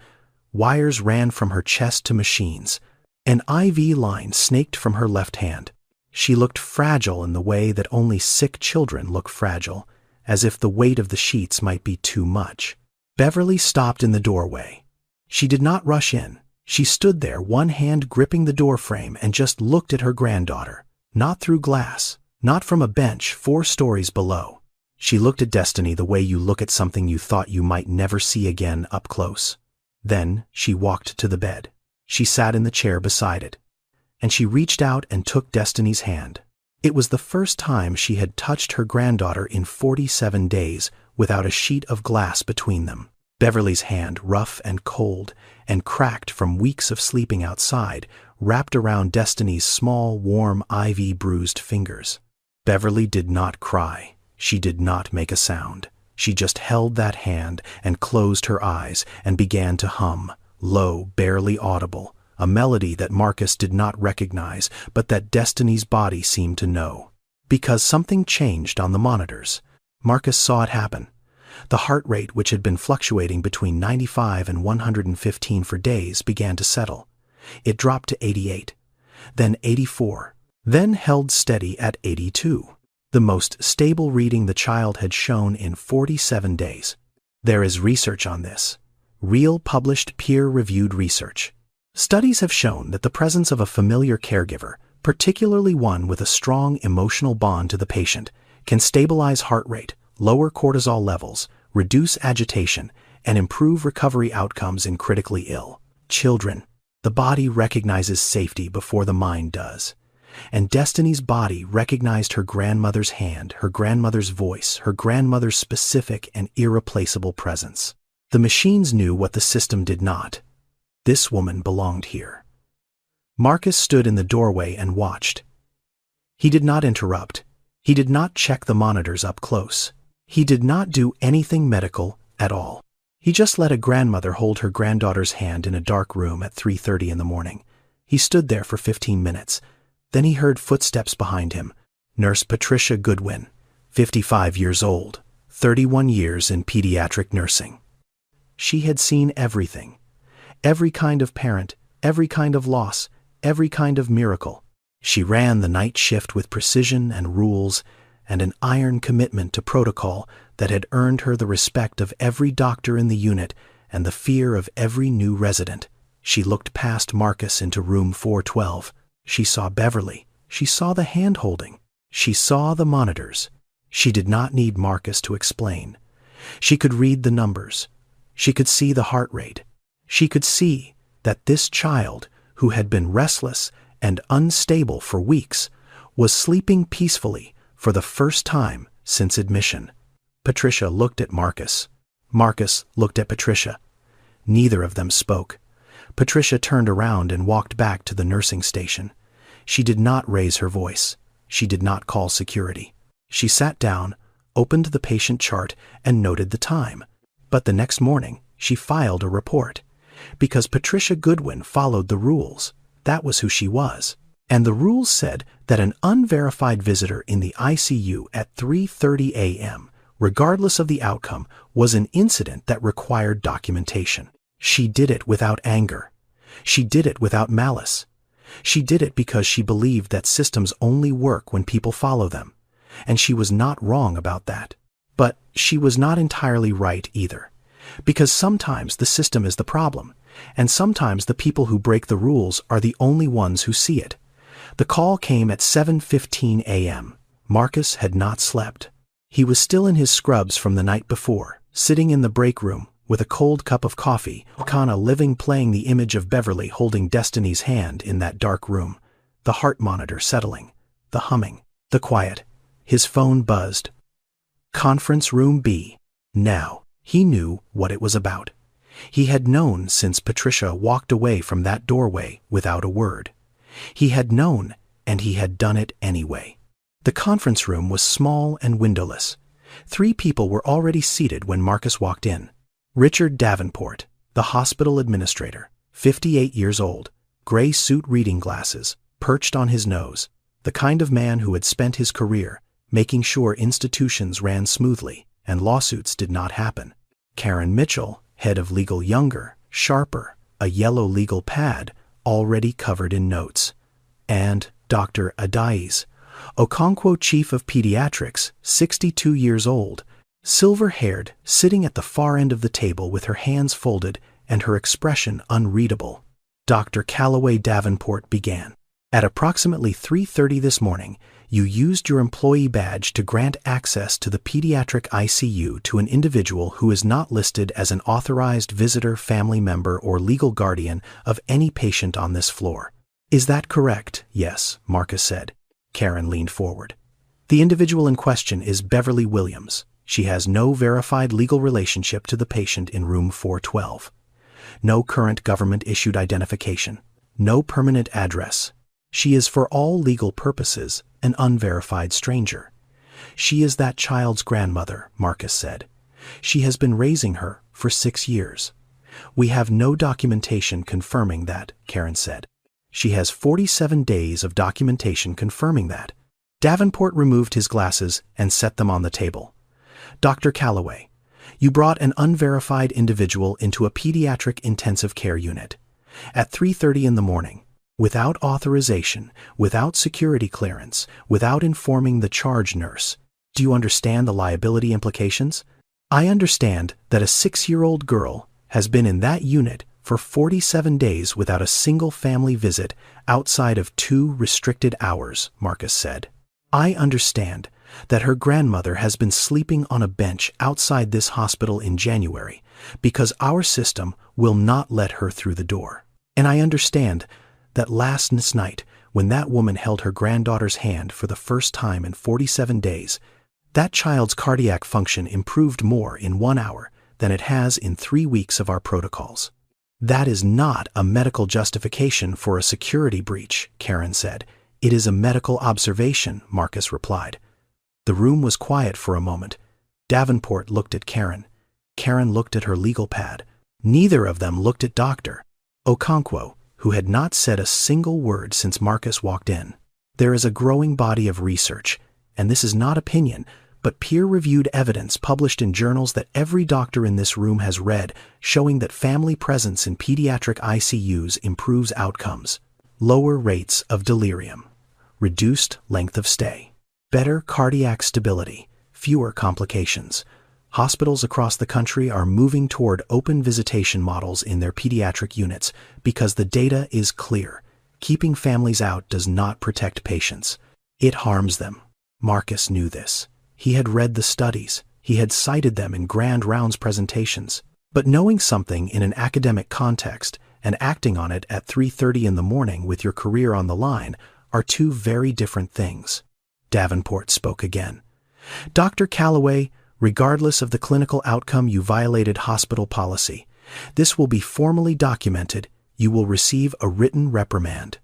Wires ran from her chest to machines. An IV line snaked from her left hand. She looked fragile in the way that only sick children look fragile, as if the weight of the sheets might be too much. Beverly stopped in the doorway. She did not rush in. She stood there, one hand gripping the doorframe, and just looked at her granddaughter. Not through glass, not from a bench 4 stories below. She looked at Destiny the way you look at something you thought you might never see again up close. Then she walked to the bed. She sat in the chair beside it. And she reached out and took Destiny's hand. It was the first time she had touched her granddaughter in 47 days without a sheet of glass between them. Beverly's hand, rough and cold and cracked from weeks of sleeping outside, wrapped around Destiny's small, warm, IV-bruised fingers. Beverly did not cry. She did not make a sound. She just held that hand and closed her eyes and began to hum, low, barely audible, a melody that Marcus did not recognize, but that Destiny's body seemed to know. Because something changed on the monitors. Marcus saw it happen. The heart rate, which had been fluctuating between 95 and 115 for days, began to settle. It dropped to 88, then 84, then held steady at 82, the most stable reading the child had shown in 47 days. There is research on this. Real published peer-reviewed research. Studies have shown that the presence of a familiar caregiver, particularly one with a strong emotional bond to the patient, can stabilize heart rate, lower cortisol levels, reduce agitation, and improve recovery outcomes in critically ill children. The body recognizes safety before the mind does. And Destiny's body recognized her grandmother's hand, her grandmother's voice, her grandmother's specific and irreplaceable presence. The machines knew what the system did not. This woman belonged here. Marcus stood in the doorway and watched. He did not interrupt. He did not check the monitors up close. He did not do anything medical at all. He just let a grandmother hold her granddaughter's hand in a dark room at 3:30 in the morning. He stood there for 15 minutes. Then he heard footsteps behind him. Nurse Patricia Goodwin, 55 years old, 31 years in pediatric nursing. She had seen everything. Every kind of parent, every kind of loss, every kind of miracle. She ran the night shift with precision and rules and an iron commitment to protocol that had earned her the respect of every doctor in the unit and the fear of every new resident. She looked past Marcus into room 412. She saw Beverly. She saw the hand-holding. She saw the monitors. She did not need Marcus to explain. She could read the numbers. She could see the heart rate. She could see that this child, who had been restless and unstable for weeks, was sleeping peacefully for the first time since admission. Patricia looked at Marcus. Marcus looked at Patricia. Neither of them spoke. Patricia turned around and walked back to the nursing station. She did not raise her voice. She did not call security. She sat down, opened the patient chart, and noted the time. But the next morning, she filed a report. Because Patricia Goodwin followed the rules. That was who she was. And the rules said that an unverified visitor in the ICU at 3:30 a.m., regardless of the outcome, was an incident that required documentation. She did it without anger. She did it without malice. She did it because she believed that systems only work when people follow them. And she was not wrong about that. But she was not entirely right either. Because sometimes the system is the problem, and sometimes the people who break the rules are the only ones who see it. The call came at 7:15 a.m. Marcus had not slept. He was still in his scrubs from the night before, sitting in the break room with a cold cup of coffee, Kana living playing the image of Beverly holding Destiny's hand in that dark room, the heart monitor settling, the humming, the quiet. His phone buzzed. Conference room B. Now, he knew what it was about. He had known since Patricia walked away from that doorway without a word. He had known, and he had done it anyway. The conference room was small and windowless. 3 people were already seated when Marcus walked in. Richard Davenport, the hospital administrator, 58 years old, gray suit, reading glasses, perched on his nose, the kind of man who had spent his career making sure institutions ran smoothly and lawsuits did not happen. Karen Mitchell, head of legal, younger, sharper, a yellow legal pad already covered in notes. And Dr. Adais Okonkwo, chief of pediatrics, 62 years old, silver-haired, sitting at the far end of the table with her hands folded and her expression unreadable. Dr. Calloway Davenport began. At approximately 3:30 this morning, you used your employee badge to grant access to the pediatric ICU to an individual who is not listed as an authorized visitor, family member, or legal guardian of any patient on this floor. Is that correct? Yes, Marcus said. Karen leaned forward. The individual in question is Beverly Williams. She has no verified legal relationship to the patient in room 412. No current government-issued identification. No permanent address. She is, for all legal purposes, an unverified stranger. She is that child's grandmother, Marcus said. She has been raising her for 6 years. We have no documentation confirming that, Karen said. She has 47 days of documentation confirming that. Davenport removed his glasses and set them on the table. Dr. Calloway, you brought an unverified individual into a pediatric intensive care unit. At 3:30 in the morning, without authorization, without security clearance, without informing the charge nurse. Do you understand the liability implications? I understand that a 6-year-old girl has been in that unit for 47 days without a single family visit outside of 2 restricted hours, Marcus said. I understand that her grandmother has been sleeping on a bench outside this hospital in January because our system will not let her through the door. And I understand that last night, when that woman held her granddaughter's hand for the first time in 47 days, that child's cardiac function improved more in 1 hour than it has in 3 weeks of our protocols. That is not a medical justification for a security breach, Karen said. It is a medical observation, Marcus replied. The room was quiet for a moment. Davenport looked at Karen. Karen looked at her legal pad. Neither of them looked at Dr. Okonkwo, who had not said a single word since Marcus walked in. There is a growing body of research, and this is not opinion, but peer-reviewed evidence published in journals that every doctor in this room has read, showing that family presence in pediatric ICUs improves outcomes. Lower rates of delirium, reduced length of stay, better cardiac stability, fewer complications. Hospitals across the country are moving toward open visitation models in their pediatric units because the data is clear. Keeping families out does not protect patients. It harms them. Marcus knew this. He had read the studies. He had cited them in grand rounds presentations. But knowing something in an academic context and acting on it at 3:30 in the morning with your career on the line are 2 very different things. Davenport spoke again. Dr. Calloway, regardless of the clinical outcome, you violated hospital policy. This will be formally documented. You will receive a written reprimand.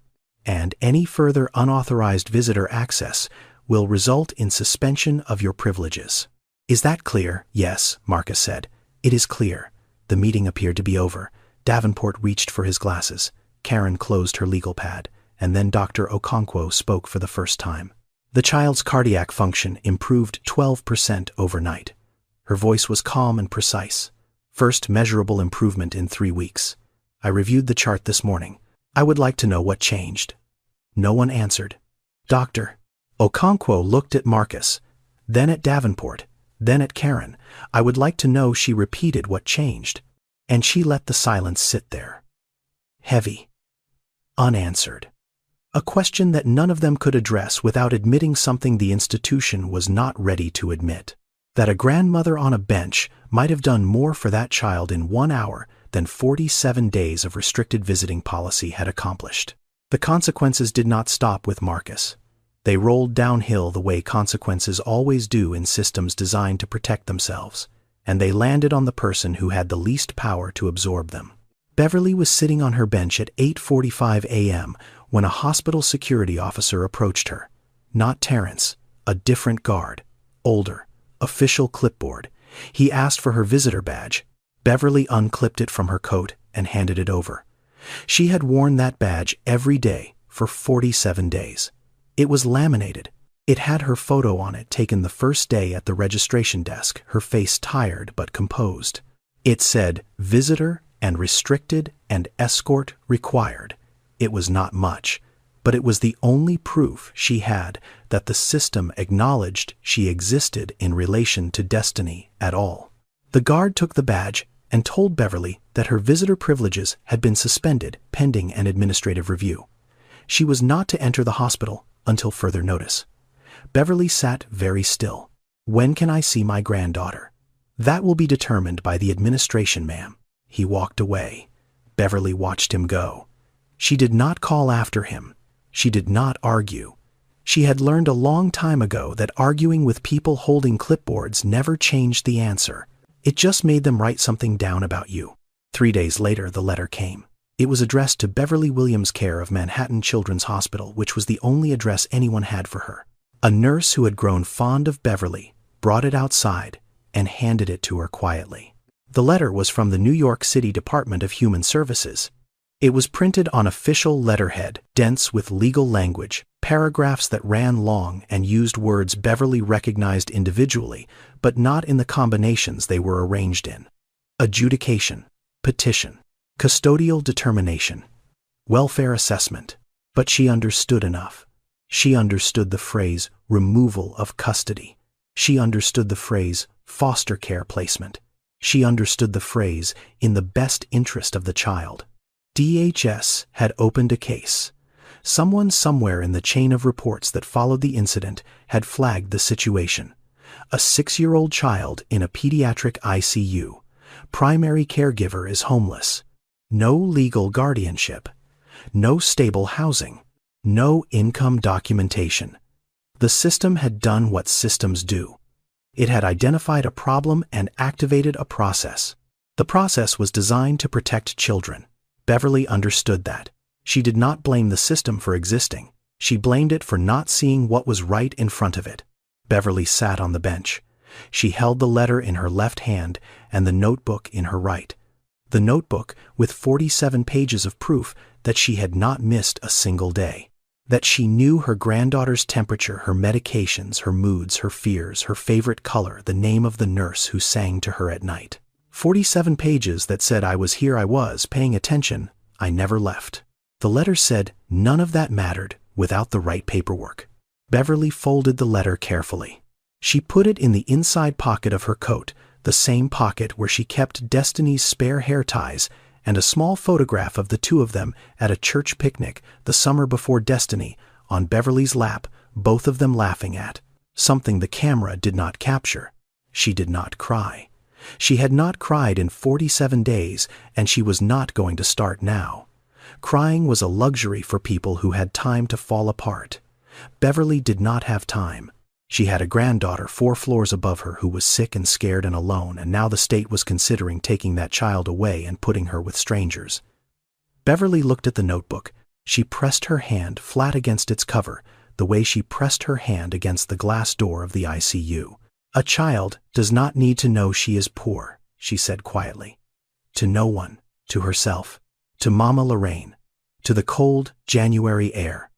And any further unauthorized visitor access will result in suspension of your privileges. Is that clear? Yes, Marcus said. It is clear. The meeting appeared to be over. Davenport reached for his glasses. Karen closed her legal pad, and then Dr. Okonkwo spoke for the first time. The child's cardiac function improved 12% overnight. Her voice was calm and precise. First measurable improvement in 3 weeks. I reviewed the chart this morning. I would like to know what changed. No one answered. Dr. Okonkwo looked at Marcus, then at Davenport, then at Karen. I would like to know. She repeated what changed. And she let the silence sit there. Heavy. Unanswered. A question that none of them could address without admitting something the institution was not ready to admit. That a grandmother on a bench might have done more for that child in 1 hour than 47 days of restricted visiting policy had accomplished. The consequences did not stop with Marcus. They rolled downhill the way consequences always do in systems designed to protect themselves, and they landed on the person who had the least power to absorb them. Beverly was sitting on her bench at 8:45 a.m. when a hospital security officer approached her. Not Terrence, A different guard. Older. Official clipboard. He asked for her visitor badge. Beverly unclipped it from her coat and handed it over. She had worn that badge every day for 47 days. It was laminated. It had her photo on it taken the first day at the registration desk, her face tired but composed. It said, "Visitor and restricted and escort required." It was not much, but it was the only proof she had that the system acknowledged she existed in relation to Destiny at all. The guard took the badge and told Beverly that her visitor privileges had been suspended pending an administrative review. She was not to enter the hospital until further notice. Beverly sat very still. "When can I see my granddaughter?" "That will be determined by the administration, ma'am." He walked away. Beverly watched him go. She did not call after him. She did not argue. She had learned a long time ago that arguing with people holding clipboards never changed the answer. It just made them write something down about you. 3 days later, the letter came. It was addressed to Beverly Williams' care of Manhattan Children's Hospital, which was the only address anyone had for her. A nurse who had grown fond of Beverly brought it outside and handed it to her quietly. The letter was from the New York City Department of Human Services. It was printed on official letterhead, dense with legal language, paragraphs that ran long and used words Beverly recognized individually, but not in the combinations they were arranged in. Adjudication, petition, custodial determination, welfare assessment. But she understood enough. She understood the phrase removal of custody. She understood the phrase foster care placement. She understood the phrase in the best interest of the child. DHS had opened a case. Someone somewhere in the chain of reports that followed the incident had flagged the situation. A 6-year-old child in a pediatric ICU. Primary caregiver is homeless. No legal guardianship. No stable housing. No income documentation. The system had done what systems do. It had identified a problem and activated a process. The process was designed to protect children. Beverly understood that. She did not blame the system for existing. She blamed it for not seeing what was right in front of it. Beverly sat on the bench. She held the letter in her left hand and the notebook in her right. The notebook with 47 pages of proof that she had not missed a single day. That she knew her granddaughter's temperature, her medications, her moods, her fears, her favorite color, the name of the nurse who sang to her at night. 47 pages that said, "I was here, I was, paying attention, I never left." The letter said none of that mattered without the right paperwork. Beverly folded the letter carefully. She put it in the inside pocket of her coat, the same pocket where she kept Destiny's spare hair ties and a small photograph of the two of them at a church picnic the summer before Destiny, on Beverly's lap, both of them laughing at something the camera did not capture. She did not cry. She had not cried in 47 days, and she was not going to start now. Crying was a luxury for people who had time to fall apart. Beverly did not have time. She had a granddaughter 4 floors above her who was sick and scared and alone, and now the state was considering taking that child away and putting her with strangers. Beverly looked at the notebook. She pressed her hand flat against its cover, the way she pressed her hand against the glass door of the ICU. "A child does not need to know she is poor," she said quietly. To no one, to herself, to Mama Lorraine, to the cold January air.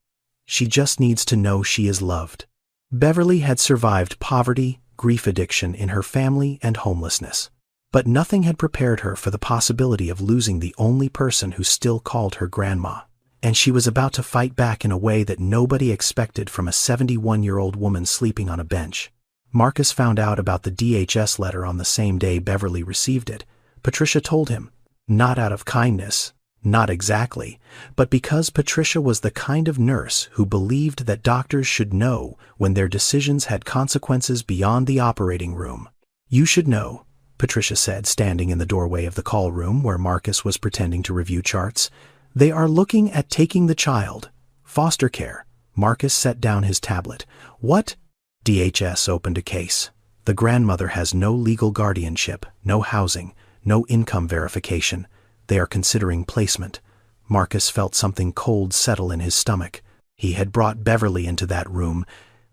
She just needs to know she is loved. Beverly had survived poverty, grief addiction in her family, and homelessness. But nothing had prepared her for the possibility of losing the only person who still called her grandma. And she was about to fight back in a way that nobody expected from a 71-year-old woman sleeping on a bench. Marcus found out about the DHS letter on the same day Beverly received it. Patricia told him, not out of kindness, not exactly, but because Patricia was the kind of nurse who believed that doctors should know when their decisions had consequences beyond the operating room. "You should know," Patricia said, standing in the doorway of the call room where Marcus was pretending to review charts. "They are looking at taking the child. Foster care." Marcus set down his tablet. "What?" DHS opened a case. "The grandmother has no legal guardianship, no housing, no income verification. They are considering placement." Marcus felt something cold settle in his stomach. He had brought Beverly into that room.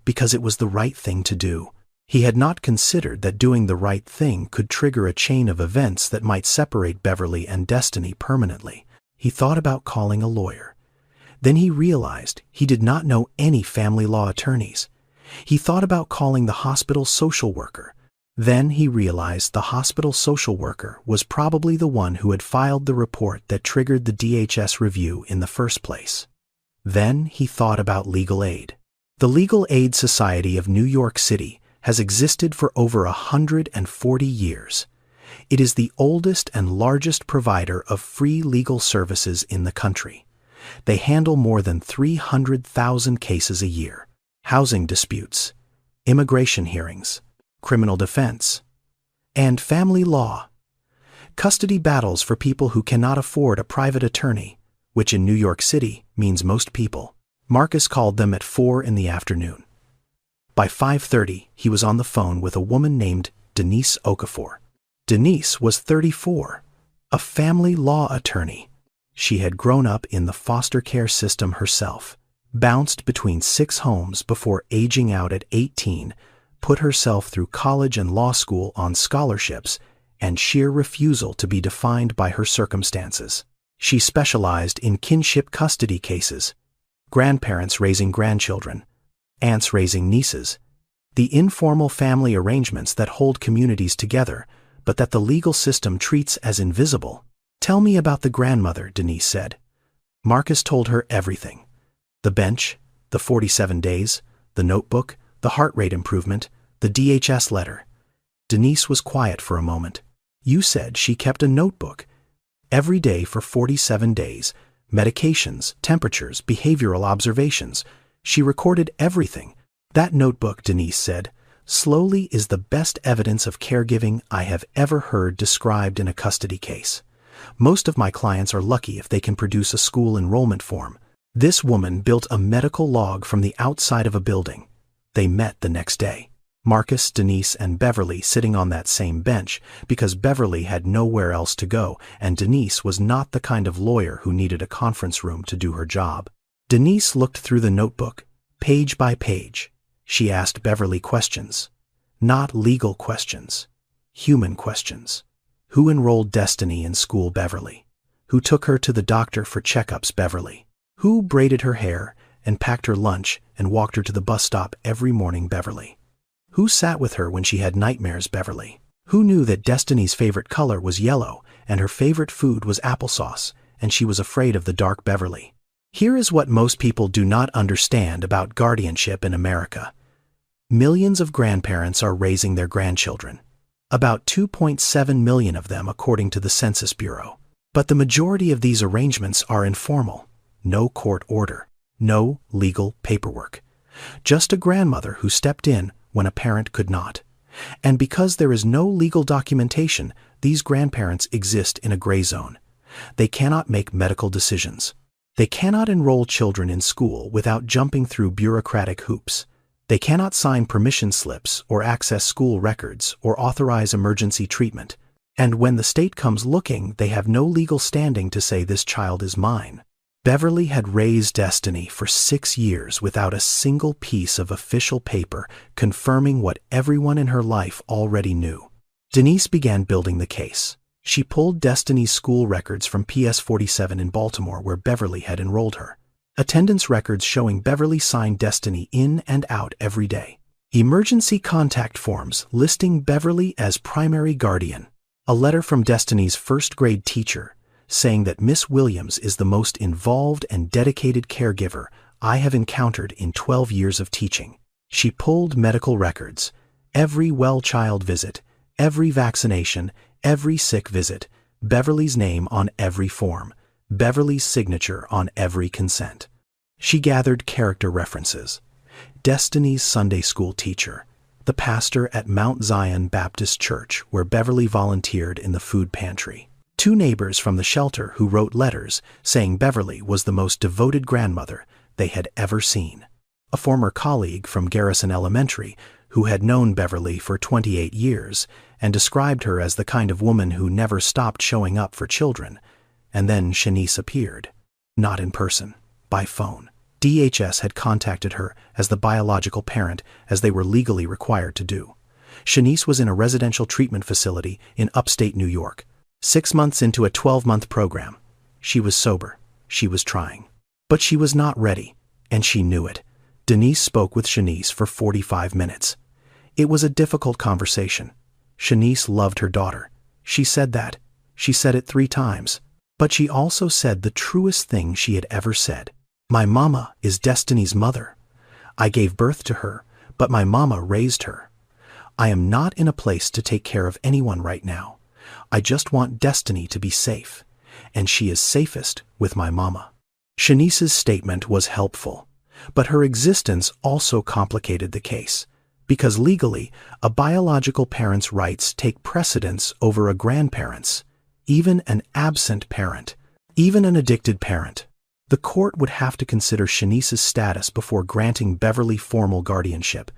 because it was the right thing to do. He had not considered that doing the right thing could trigger a chain of events that might separate Beverly and Destiny permanently. He thought about calling a lawyer. Then he realized he did not know any family law attorneys. He thought about calling the hospital social worker. Then he realized the hospital social worker was probably the one who had filed the report that triggered the DHS review in the first place. Then he thought about legal aid. The Legal Aid Society of New York City has existed for over 140 years. It is the oldest and largest provider of free legal services in the country. They handle more than 300,000 cases a year: housing disputes, immigration hearings, criminal defense, and family law. Custody battles for people who cannot afford a private attorney, which in New York City means most people. Marcus called them at 4 in the afternoon. By 5:30, he was on the phone with a woman named Denise Okafor. Denise was 34, a family law attorney. She had grown up in the foster care system herself, bounced between 6 homes before aging out at 18, put herself through college and law school on scholarships, and sheer refusal to be defined by her circumstances. She specialized in kinship custody cases, grandparents raising grandchildren, aunts raising nieces, the informal family arrangements that hold communities together, but that the legal system treats as invisible. "Tell me about the grandmother," Denise said. Marcus told her everything: the bench, the 47 days, the notebook, the heart rate improvement, the DHS letter. Denise was quiet for a moment. "You said she kept a notebook every day for 47 days, medications, temperatures, behavioral observations. She recorded everything." "That notebook," Denise said, "slowly is the best evidence of caregiving I have ever heard described in a custody case. Most of my clients are lucky if they can produce a school enrollment form. This woman built a medical log from the outside of a building." They met the next day. Marcus, Denise, and Beverly sitting on that same bench because Beverly had nowhere else to go, and Denise was not the kind of lawyer who needed a conference room to do her job. Denise looked through the notebook, page by page. She asked Beverly questions. Not legal questions. Human questions. Who enrolled Destiny in school, Beverly? Who took her to the doctor for checkups, Beverly? Who braided her hair and packed her lunch and walked her to the bus stop every morning, Beverly? Who sat with her when she had nightmares, Beverly? Who knew that Destiny's favorite color was yellow and her favorite food was applesauce, and she was afraid of the dark, Beverly? Here is what most people do not understand about guardianship in America. Millions of grandparents are raising their grandchildren. About 2.7 million of them, according to the Census Bureau. But the majority of these arrangements are informal. No court order. No legal paperwork. Just a grandmother who stepped in when a parent could not. And because there is no legal documentation, these grandparents exist in a gray zone. They cannot make medical decisions. They cannot enroll children in school without jumping through bureaucratic hoops. They cannot sign permission slips or access school records or authorize emergency treatment. And when the state comes looking, they have no legal standing to say this child is mine. Beverly had raised Destiny for 6 years without a single piece of official paper confirming what everyone in her life already knew. Denise began building the case. She pulled Destiny's school records from PS 47 in Baltimore, where Beverly had enrolled her. Attendance records showing Beverly signed Destiny in and out every day. Emergency contact forms listing Beverly as primary guardian. A letter from Destiny's first-grade teacher saying that Miss Williams is the most involved and dedicated caregiver I have encountered in 12 years of teaching. She pulled medical records, every well child visit, every vaccination, every sick visit, Beverly's name on every form, Beverly's signature on every consent. She gathered character references. Destiny's Sunday school teacher, the pastor at Mount Zion Baptist Church where Beverly volunteered in the food pantry. 2 neighbors from the shelter who wrote letters saying Beverly was the most devoted grandmother they had ever seen. A former colleague from Garrison Elementary who had known Beverly for 28 years and described her as the kind of woman who never stopped showing up for children. And then Shanice appeared. Not in person, by phone. DHS had contacted her as the biological parent, as they were legally required to do. Shanice was in a residential treatment facility in upstate New York, 6 months into a 12-month program. She was sober. She was trying. But she was not ready, and she knew it. Denise spoke with Shanice for 45 minutes. It was a difficult conversation. Shanice loved her daughter. She said that. She said it 3 times. But she also said the truest thing she had ever said. My mama is Destiny's mother. I gave birth to her, but my mama raised her. I am not in a place to take care of anyone right now. I just want Destiny to be safe, and she is safest with my mama. Shanice's statement was helpful, but her existence also complicated the case, because legally, a biological parent's rights take precedence over a grandparent's, even an absent parent, even an addicted parent. The court would have to consider Shanice's status before granting Beverly formal guardianship.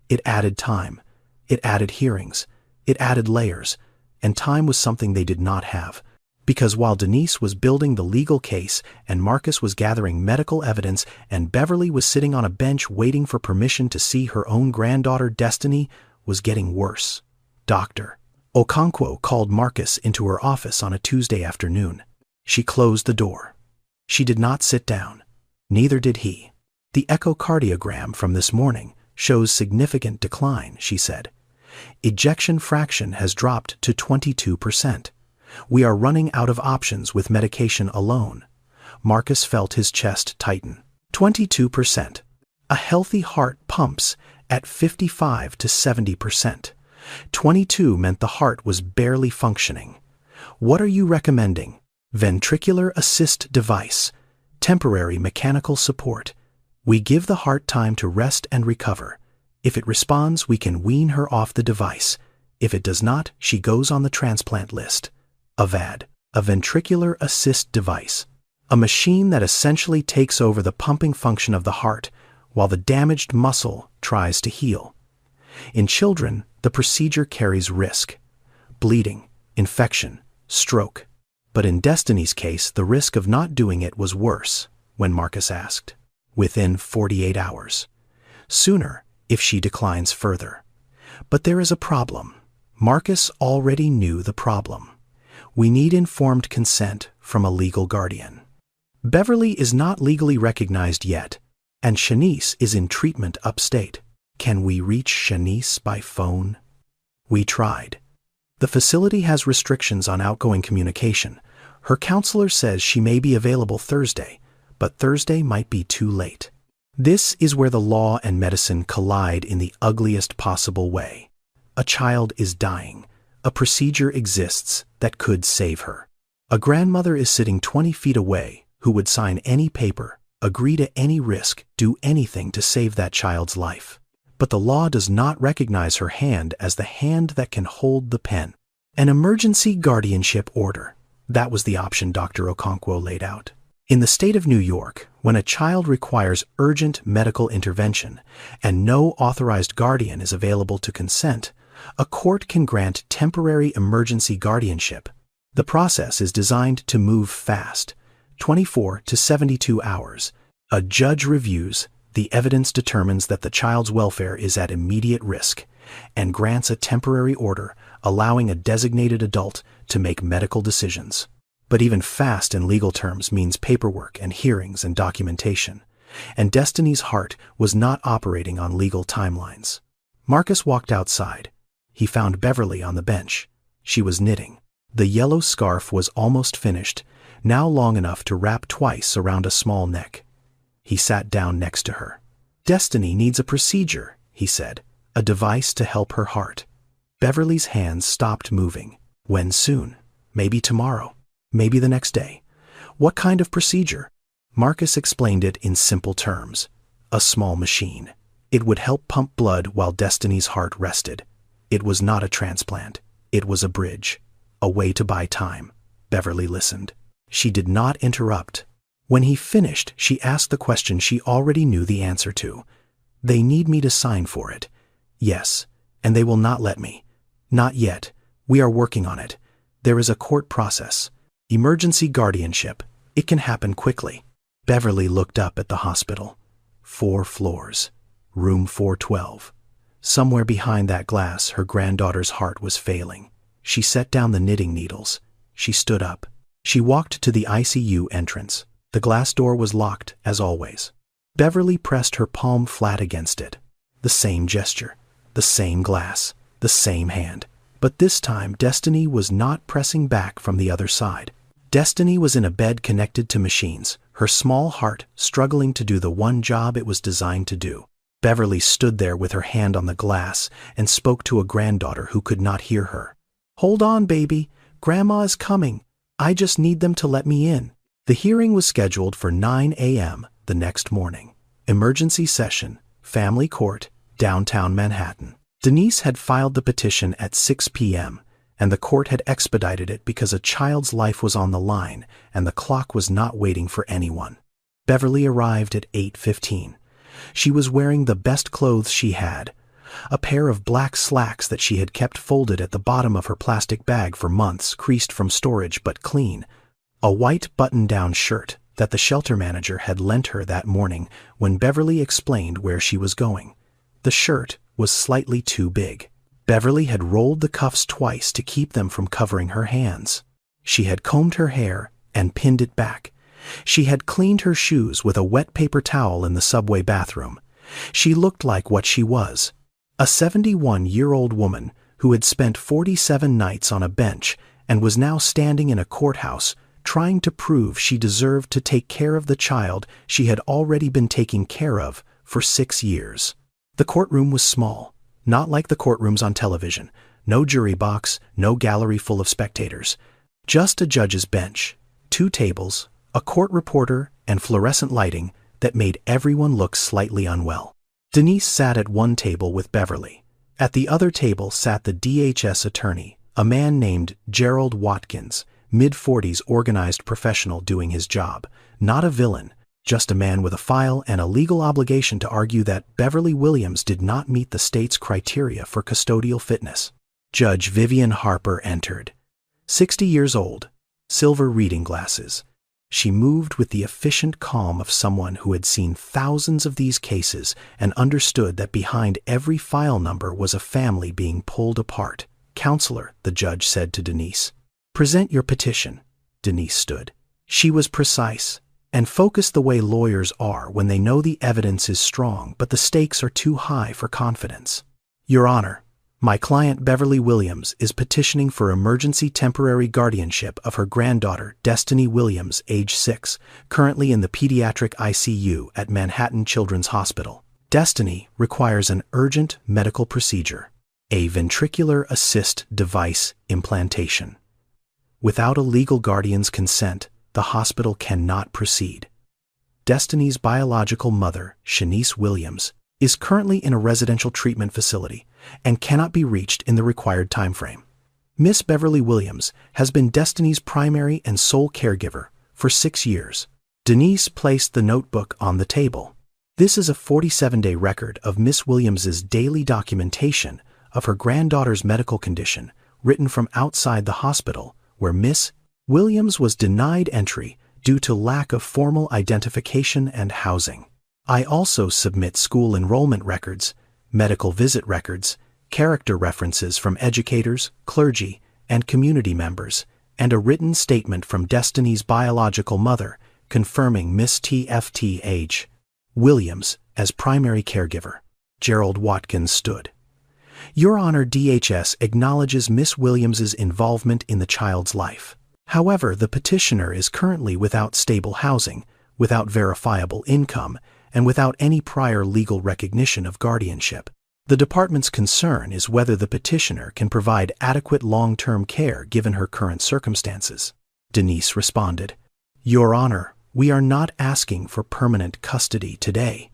It added time. It added hearings. It added layers. And time was something they did not have. Because while Denise was building the legal case and Marcus was gathering medical evidence and Beverly was sitting on a bench waiting for permission to see her own granddaughter Destiny, was getting worse. Dr. Okonkwo called Marcus into her office on a Tuesday afternoon. She closed the door. She did not sit down. Neither did he. The echocardiogram from this morning shows significant decline, she said. Ejection fraction has dropped to 22%. We are running out of options with medication alone. Marcus felt his chest tighten. 22%. A healthy heart pumps at 55 to 70%. 22 meant the heart was barely functioning. What are you recommending? Ventricular assist device. Temporary mechanical support. We give the heart time to rest and recover. If it responds, we can wean her off the device. If it does not, she goes on the transplant list. A VAD, a ventricular assist device, a machine that essentially takes over the pumping function of the heart while the damaged muscle tries to heal. In children, the procedure carries risk: bleeding, infection, stroke. But in Destiny's case, the risk of not doing it was worse, when Marcus asked. Within 48 hours. Sooner, if she declines further. But there is a problem. Marcus already knew the problem. We need informed consent from a legal guardian. Beverly is not legally recognized yet, and Shanice is in treatment upstate. Can we reach Shanice by phone? We tried. The facility has restrictions on outgoing communication. Her counselor says she may be available Thursday, but Thursday might be too late. This is where the law and medicine collide in the ugliest possible way. A child is dying. A procedure exists that could save her. A grandmother is sitting 20 feet away who would sign any paper, agree to any risk, do anything to save that child's life. But the law does not recognize her hand as the hand that can hold the pen. An emergency guardianship order. That was the option Dr. Okonkwo laid out. In the state of New York, when a child requires urgent medical intervention and no authorized guardian is available to consent, a court can grant temporary emergency guardianship. The process is designed to move fast, 24 to 72 hours. A judge reviews, the evidence determines that the child's welfare is at immediate risk, and grants a temporary order allowing a designated adult to make medical decisions. But even fast in legal terms means paperwork and hearings and documentation, and Destiny's heart was not operating on legal timelines. Marcus walked outside. He found Beverly on the bench. She was knitting. The yellow scarf was almost finished, now long enough to wrap twice around a small neck. He sat down next to her. Destiny needs a procedure, he said, a device to help her heart. Beverly's hands stopped moving. When soon? Maybe tomorrow. Maybe the next day. What kind of procedure? Marcus explained it in simple terms. A small machine. It would help pump blood while Destiny's heart rested. It was not a transplant. It was a bridge. A way to buy time. Beverly listened. She did not interrupt. When he finished, she asked the question she already knew the answer to. They need me to sign for it. Yes, and they will not let me. Not yet. We are working on it. There is a court process. Emergency guardianship. It can happen quickly. Beverly looked up at the hospital. 4 floors. Room 412. Somewhere behind that glass, her granddaughter's heart was failing. She set down the knitting needles. She stood up. She walked to the ICU entrance. The glass door was locked, as always. Beverly pressed her palm flat against it. The same gesture, the same glass, the same hand. But this time, Destiny was not pressing back from the other side. Destiny was in a bed connected to machines, her small heart struggling to do the one job it was designed to do. Beverly stood there with her hand on the glass and spoke to a granddaughter who could not hear her. "Hold on, baby. Grandma is coming. I just need them to let me in." The hearing was scheduled for 9 a.m. the next morning. Emergency session, family court, downtown Manhattan. Denise had filed the petition at 6 p.m., and the court had expedited it because a child's life was on the line and the clock was not waiting for anyone. Beverly arrived at 8:15. She was wearing the best clothes she had, a pair of black slacks that she had kept folded at the bottom of her plastic bag for months, creased from storage but clean, a white button-down shirt that the shelter manager had lent her that morning when Beverly explained where she was going. The shirt was slightly too big. Beverly had rolled the cuffs twice to keep them from covering her hands. She had combed her hair and pinned it back. She had cleaned her shoes with a wet paper towel in the subway bathroom. She looked like what she was, a 71-year-old woman who had spent 47 nights on a bench and was now standing in a courthouse trying to prove she deserved to take care of the child she had already been taking care of for 6 years. The courtroom was small, not like the courtrooms on television. No jury box, no gallery full of spectators. Just a judge's bench, 2 tables, a court reporter, and fluorescent lighting that made everyone look slightly unwell. Denise sat at one table with Beverly. At the other table sat the DHS attorney, a man named Gerald Watkins, mid-40s organized professional doing his job. Not a villain, just a man with a file and a legal obligation to argue that Beverly Williams did not meet the state's criteria for custodial fitness. Judge Vivian Harper entered. 60 years old, silver reading glasses. She moved with the efficient calm of someone who had seen thousands of these cases and understood that behind every file number was a family being pulled apart. "Counselor," the judge said to Denise. "Present your petition." Denise stood. She was precise and focused the way lawyers are when they know the evidence is strong but the stakes are too high for confidence. "Your Honor, my client Beverly Williams is petitioning for emergency temporary guardianship of her granddaughter Destiny Williams, age 6, currently in the pediatric ICU at Manhattan Children's Hospital. Destiny requires an urgent medical procedure, a ventricular assist device implantation. Without a legal guardian's consent, the hospital cannot proceed. Destiny's biological mother, Shanice Williams, is currently in a residential treatment facility and cannot be reached in the required timeframe. Miss Beverly Williams has been Destiny's primary and sole caregiver for 6 years." Denise placed the notebook on the table. This is a 47-day record of Miss Williams's daily documentation of her granddaughter's medical condition, written from outside the hospital, where Miss Williams was denied entry due to lack of formal identification and housing. I also submit school enrollment records, medical visit records, character references from educators, clergy, and community members, and a written statement from Destiny's biological mother confirming Miss T.F.T.H. Williams as primary caregiver. Gerald Watkins stood. "Your Honor, DHS acknowledges Miss Williams's involvement in the child's life. However, the petitioner is currently without stable housing, without verifiable income, and without any prior legal recognition of guardianship. The department's concern is whether the petitioner can provide adequate long-term care given her current circumstances." Denise responded, "Your Honor, we are not asking for permanent custody today.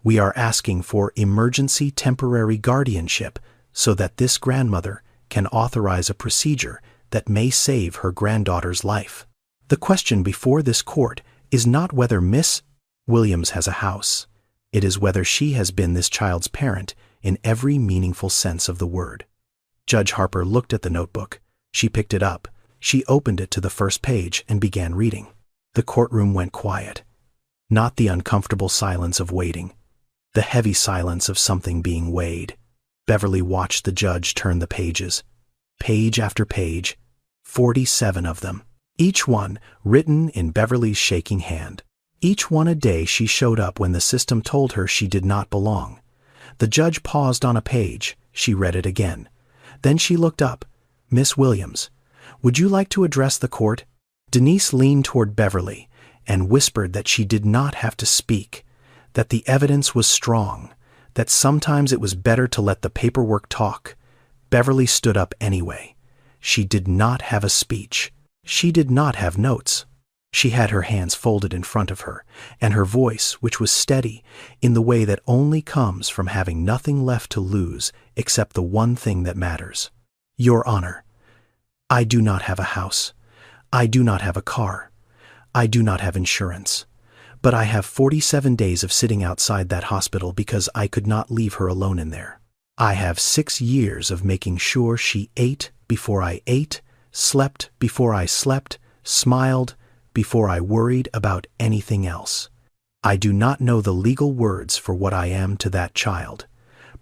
We are asking for emergency temporary guardianship so that this grandmother can authorize a procedure that may save her granddaughter's life. The question before this court is not whether Miss Williams has a house. It is whether she has been this child's parent in every meaningful sense of the word." Judge Harper looked at the notebook. She picked it up. She opened it to the first page and began reading. The courtroom went quiet. Not the uncomfortable silence of waiting, the heavy silence of something being weighed. Beverly watched the judge turn the pages. Page after page, 47 of them. Each one written in Beverly's shaking hand. Each one a day she showed up when the system told her she did not belong. The judge paused on a page. She read it again. Then she looked up. "Miss Williams, would you like to address the court?" Denise leaned toward Beverly and whispered that she did not have to speak, that the evidence was strong, that sometimes it was better to let the paperwork talk. Beverly stood up anyway. She did not have a speech. She did not have notes. She had her hands folded in front of her, and her voice, which was steady, in the way that only comes from having nothing left to lose except the one thing that matters. "Your Honor, I do not have a house. I do not have a car. I do not have insurance. But I have 47 days of sitting outside that hospital because I could not leave her alone in there. I have 6 years of making sure she ate before I ate, slept before I slept, smiled before I worried about anything else. I do not know the legal words for what I am to that child,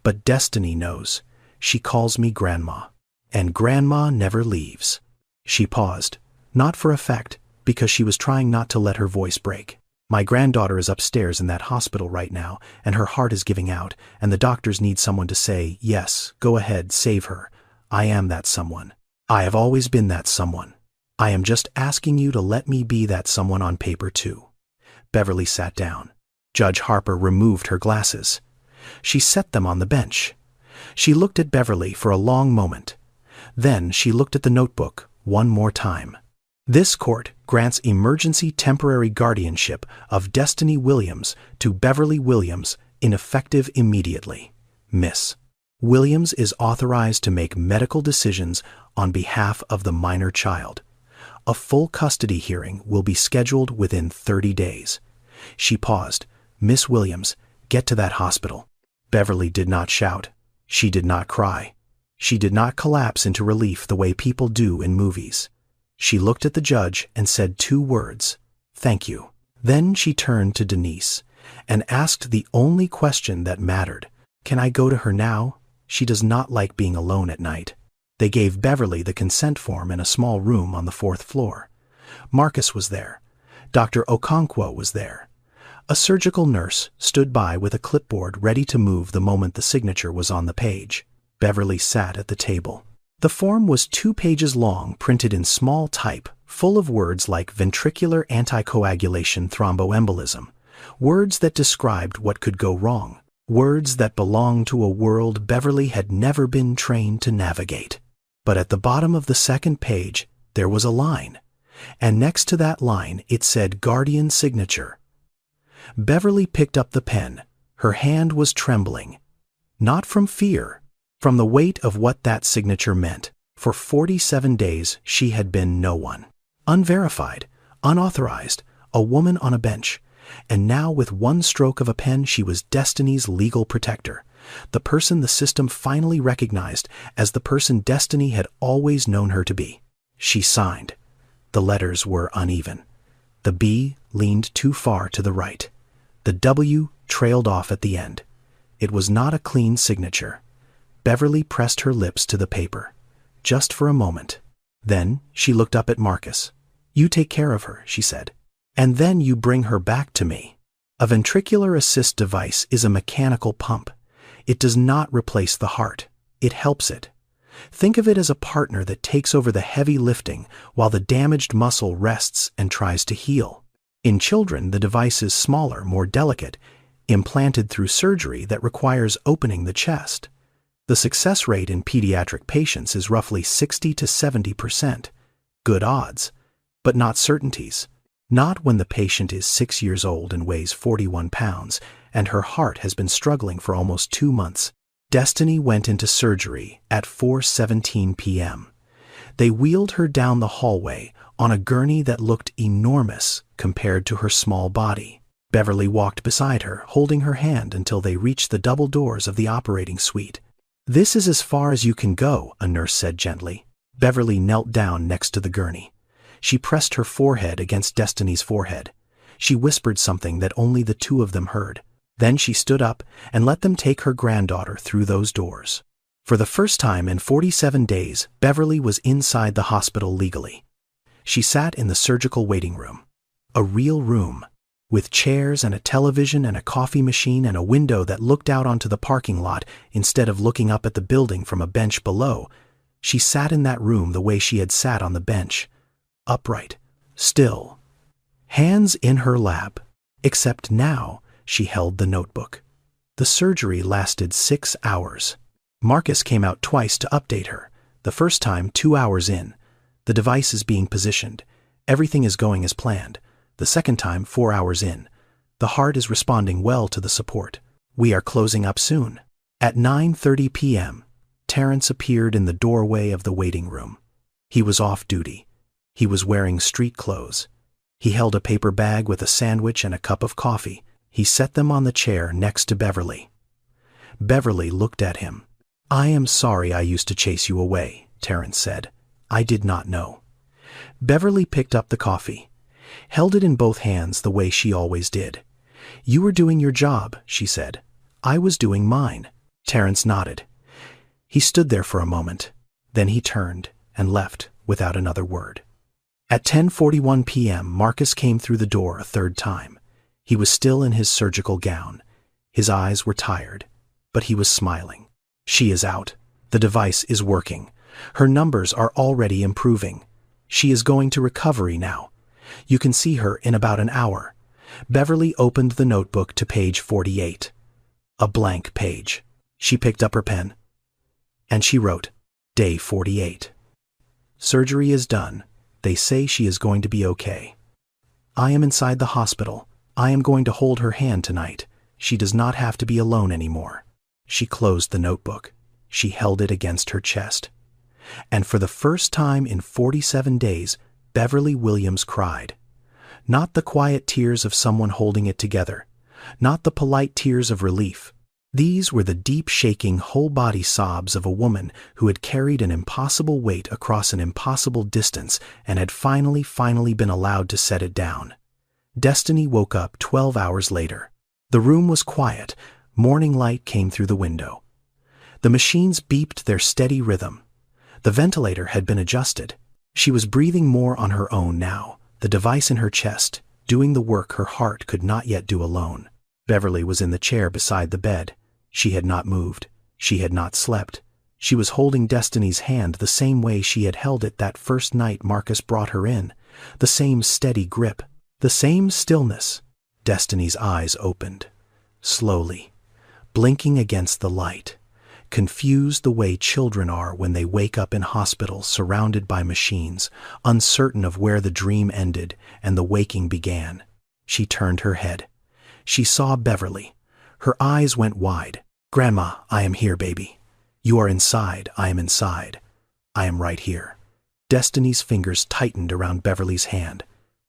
but Destiny knows. She calls me Grandma, and Grandma never leaves." She paused, not for effect, because she was trying not to let her voice break. "My granddaughter is upstairs in that hospital right now, and her heart is giving out, and the doctors need someone to say, 'Yes, go ahead, save her.' I am that someone. I have always been that someone. I am just asking you to let me be that someone on paper too." Beverly sat down. Judge Harper removed her glasses. She set them on the bench. She looked at Beverly for a long moment. Then she looked at the notebook one more time. "This court grants emergency temporary guardianship of Destiny Williams to Beverly Williams, ineffective immediately. Miss Williams is authorized to make medical decisions on behalf of the minor child. A full custody hearing will be scheduled within 30 days. She paused. "Miss Williams, get to that hospital." Beverly did not shout. She did not cry. She did not collapse into relief the way people do in movies. She looked at the judge and said 2 words, "Thank you." Then she turned to Denise and asked the only question that mattered. "Can I go to her now? She does not like being alone at night." They gave Beverly the consent form in a small room on the 4th floor. Marcus was there. Dr. Okonkwo was there. A surgical nurse stood by with a clipboard ready to move the moment the signature was on the page. Beverly sat at the table. The form was 2 pages long, printed in small type, full of words like ventricular anticoagulation thromboembolism, words that described what could go wrong, words that belonged to a world Beverly had never been trained to navigate. But at the bottom of the 2nd page, there was a line, and next to that line it said guardian signature. Beverly picked up the pen. Her hand was trembling, not from fear, from the weight of what that signature meant. For 47 days she had been no one. Unverified, unauthorized, a woman on a bench. And now with one stroke of a pen she was Destiny's legal protector, the person the system finally recognized as the person Destiny had always known her to be. She signed. The letters were uneven. The B leaned too far to the right. The W trailed off at the end. It was not a clean signature. Beverly pressed her lips to the paper, just for a moment. Then she looked up at Marcus. "You take care of her," she said. "And then you bring her back to me." A ventricular assist device is a mechanical pump. It does not replace the heart. It helps it. Think of it as a partner that takes over the heavy lifting while the damaged muscle rests and tries to heal. In children, the device is smaller, more delicate, implanted through surgery that requires opening the chest. The success rate in pediatric patients is roughly 60 to 70%. Good odds, but not certainties. Not when the patient is 6 years old and weighs 41 pounds, and her heart has been struggling for almost 2 months. Destiny went into surgery at 4:17 p.m. They wheeled her down the hallway on a gurney that looked enormous compared to her small body. Beverly walked beside her, holding her hand until they reached the double doors of the operating suite. "This is as far as you can go," a nurse said gently. Beverly knelt down next to the gurney. She pressed her forehead against Destiny's forehead. She whispered something that only the two of them heard. Then she stood up and let them take her granddaughter through those doors. For the first time in 47 days, Beverly was inside the hospital legally. She sat in the surgical waiting room. A real room, with chairs and a television and a coffee machine and a window that looked out onto the parking lot instead of looking up at the building from a bench below. She sat in that room the way she had sat on the bench, upright, still, hands in her lap, except now she held the notebook. The surgery lasted 6 hours. Marcus came out twice to update her, the first time 2 hours in. The device is being positioned. Everything is going as planned. The second time 4 hours in. The heart is responding well to the support. We are closing up soon. At 9:30 p.m., Terrence appeared in the doorway of the waiting room. He was off duty. He was wearing street clothes. He held a paper bag with a sandwich and a cup of coffee. He set them on the chair next to Beverly. Beverly looked at him. "I am sorry I used to chase you away," Terrence said. "I did not know." Beverly picked up the coffee, held it in both hands the way she always did. "You were doing your job," she said. "I was doing mine." Terrence nodded. He stood there for a moment. Then he turned and left without another word. At 10:41 p.m., Marcus came through the door a third time. He was still in his surgical gown. His eyes were tired, but he was smiling. "She is out. The device is working. Her numbers are already improving. She is going to recovery now. You can see her in about an hour." Beverly opened the notebook to page 48. A blank page. She picked up her pen, and she wrote, "Day 48. Surgery is done. They say she is going to be okay. I am inside the hospital. I am going to hold her hand tonight. She does not have to be alone anymore." She closed the notebook. She held it against her chest. And for the first time in 47 days, Beverly Williams cried. Not the quiet tears of someone holding it together. Not the polite tears of relief. These were the deep, shaking, whole-body sobs of a woman who had carried an impossible weight across an impossible distance and had finally been allowed to set it down. Destiny woke up 12 hours later. The room was quiet. Morning light came through the window. The machines beeped their steady rhythm. The ventilator had been adjusted. She was breathing more on her own now, the device in her chest, doing the work her heart could not yet do alone. Beverly was in the chair beside the bed. She had not moved. She had not slept. She was holding Destiny's hand the same way she had held it that first night Marcus brought her in. The same steady grip. The same stillness. Destiny's eyes opened. Slowly. Blinking against the light. Confused the way children are when they wake up in hospitals surrounded by machines, uncertain of where the dream ended and the waking began. She turned her head. She saw Beverly. Her eyes went wide. "Grandma, I am here, baby. You are inside, I am inside. I am right here." Destiny's fingers tightened around Beverly's hand.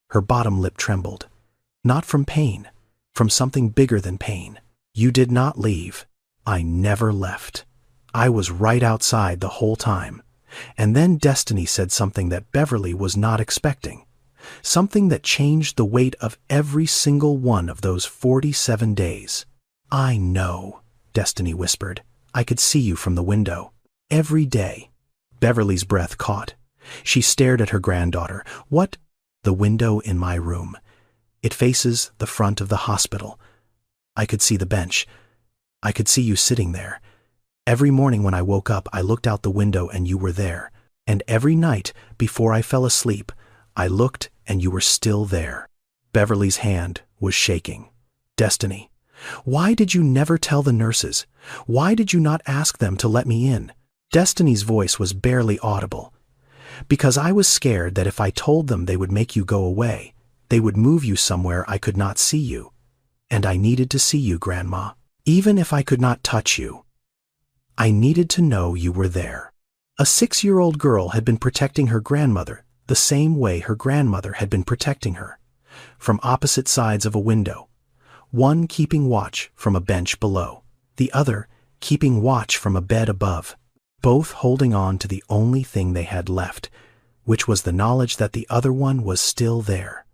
Her bottom lip trembled. Not from pain, from something bigger than pain. "You did not leave. I never left. I was right outside the whole time." And then Destiny said something that Beverly was not expecting. Something that changed the weight of every single one of those 47 days. "I know," Destiny whispered. "I could see you from the window. Every day." Beverly's breath caught. She stared at her granddaughter. "What?" "The window in my room. It faces the front of the hospital. I could see the bench. I could see you sitting there. Every morning when I woke up, I looked out the window and you were there. And every night, before I fell asleep, I looked and you were still there." Beverly's hand was shaking. "Destiny, why did you never tell the nurses? Why did you not ask them to let me in?" Destiny's voice was barely audible. "Because I was scared that if I told them they would make you go away. They would move you somewhere I could not see you. And I needed to see you, Grandma. Even if I could not touch you. I needed to know you were there." A 6-year-old girl had been protecting her grandmother the same way her grandmother had been protecting her. From opposite sides of a window. One keeping watch from a bench below. The other keeping watch from a bed above. Both holding on to the only thing they had left, which was the knowledge that the other one was still there.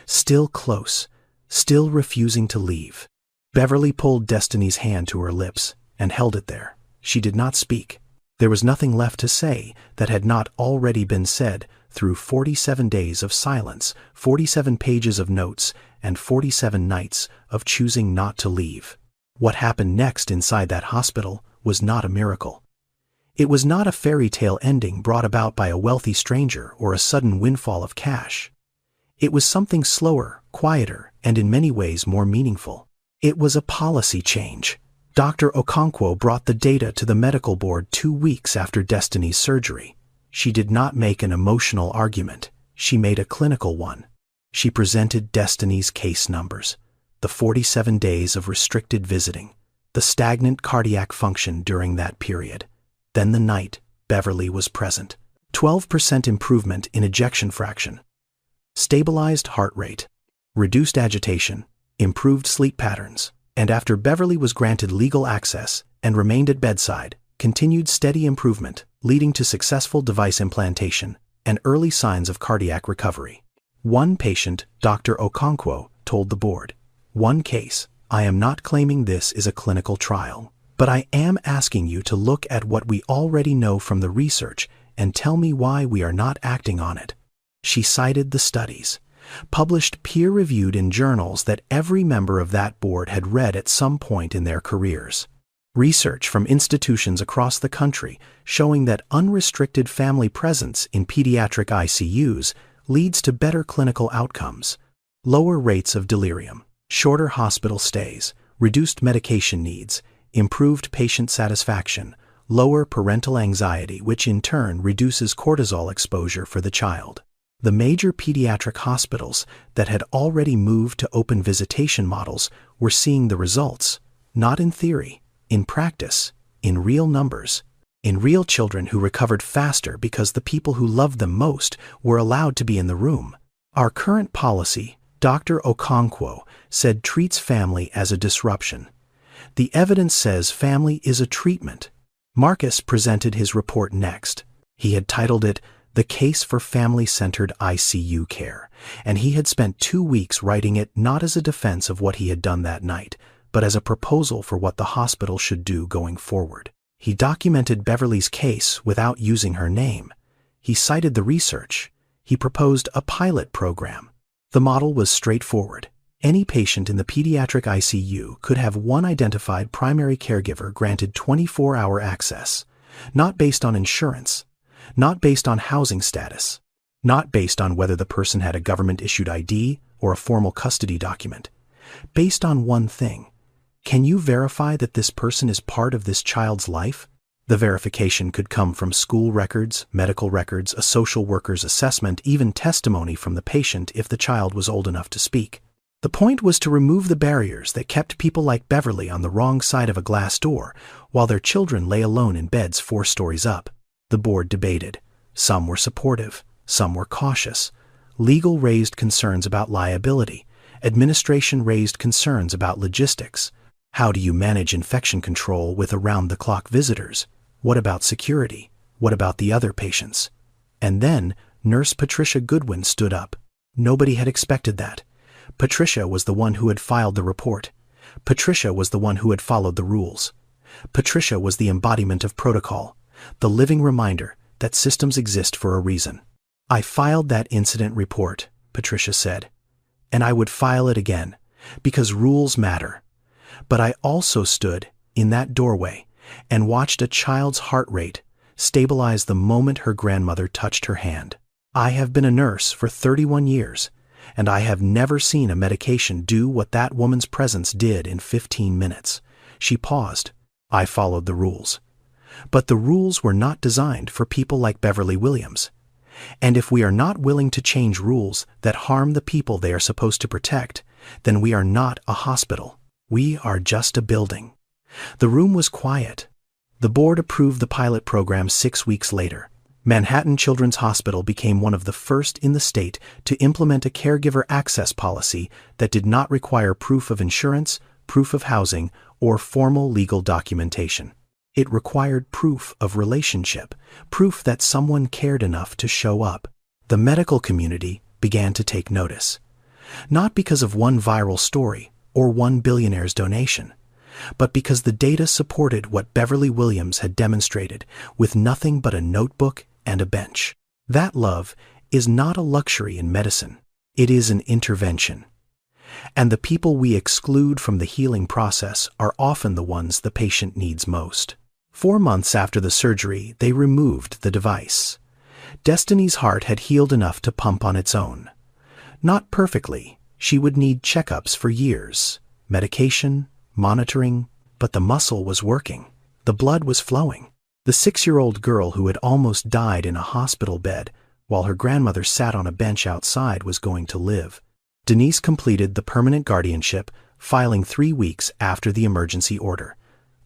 Still close, still refusing to leave. Beverly pulled Destiny's hand to her lips and held it there. She did not speak. There was nothing left to say that had not already been said through 47 days of silence, 47 pages of notes, and 47 nights of choosing not to leave. What happened next inside that hospital was not a miracle. It was not a fairy tale ending brought about by a wealthy stranger or a sudden windfall of cash. It was something slower, quieter, and in many ways more meaningful. It was a policy change. Dr. Okonkwo brought the data to the medical board 2 weeks after Destiny's surgery. She did not make an emotional argument. She made a clinical one. She presented Destiny's case numbers, the 47 days of restricted visiting, the stagnant cardiac function during that period. Then the night Beverly was present. 12% improvement in ejection fraction, stabilized heart rate, reduced agitation, improved sleep patterns, and after Beverly was granted legal access and remained at bedside, continued steady improvement, leading to successful device implantation and early signs of cardiac recovery. One patient, Dr. Okonkwo, told the board, "One case. I am not claiming this is a clinical trial, but I am asking you to look at what we already know from the research and tell me why we are not acting on it." She cited the studies, published peer-reviewed in journals that every member of that board had read at some point in their careers. Research from institutions across the country showing that unrestricted family presence in pediatric ICUs leads to better clinical outcomes, lower rates of delirium, shorter hospital stays, reduced medication needs, improved patient satisfaction, lower parental anxiety, which in turn reduces cortisol exposure for the child. The major pediatric hospitals that had already moved to open visitation models were seeing the results, not in theory, in practice, in real numbers, in real children who recovered faster because the people who loved them most were allowed to be in the room. Our current policy, Dr. Okonkwo said, treats family as a disruption. The evidence says family is a treatment. Marcus presented his report next. He had titled it, "The Case for Family-Centered ICU Care," and he had spent 2 weeks writing it not as a defense of what he had done that night, but as a proposal for what the hospital should do going forward. He documented Beverly's case without using her name. He cited the research. He proposed a pilot program. The model was straightforward. Any patient in the pediatric ICU could have one identified primary caregiver granted 24-hour access, not based on insurance, not based on housing status, not based on whether the person had a government-issued ID or a formal custody document, based on one thing. Can you verify that this person is part of this child's life? The verification could come from school records, medical records, a social worker's assessment, even testimony from the patient if the child was old enough to speak. The point was to remove the barriers that kept people like Beverly on the wrong side of a glass door while their children lay alone in beds 4 stories up. The board debated. Some were supportive, some were cautious. Legal raised concerns about liability. Administration raised concerns about logistics. How do you manage infection control with around-the-clock visitors? What about security? What about the other patients? And then Nurse Patricia Goodwin stood up. Nobody had expected that. Patricia was the one who had filed the report. Patricia was the one who had followed the rules. Patricia was the embodiment of protocol, the living reminder that systems exist for a reason. "I filed that incident report," Patricia said, "and I would file it again, because rules matter. But I also stood in that doorway and watched a child's heart rate stabilize the moment her grandmother touched her hand. I have been a nurse for 31 years, and I have never seen a medication do what that woman's presence did in 15 minutes. She paused. I followed the rules. But the rules were not designed for people like Beverly Williams. And if we are not willing to change rules that harm the people they are supposed to protect, then we are not a hospital. We are just a building." The room was quiet. The board approved the pilot program 6 weeks later. Manhattan Children's Hospital became one of the first in the state to implement a caregiver access policy that did not require proof of insurance, proof of housing, or formal legal documentation. It required proof of relationship, proof that someone cared enough to show up. The medical community began to take notice. Not because of one viral story or one billionaire's donation, but because the data supported what Beverly Williams had demonstrated with nothing but a notebook and a bench. That love is not a luxury in medicine. It is an intervention. And the people we exclude from the healing process are often the ones the patient needs most. 4 months after the surgery, they removed the device. Destiny's heart had healed enough to pump on its own. Not perfectly. She would need checkups for years, medication, monitoring, but the muscle was working. The blood was flowing. The 6-year-old girl who had almost died in a hospital bed while her grandmother sat on a bench outside was going to live. Denise completed the permanent guardianship, filing 3 weeks after the emergency order.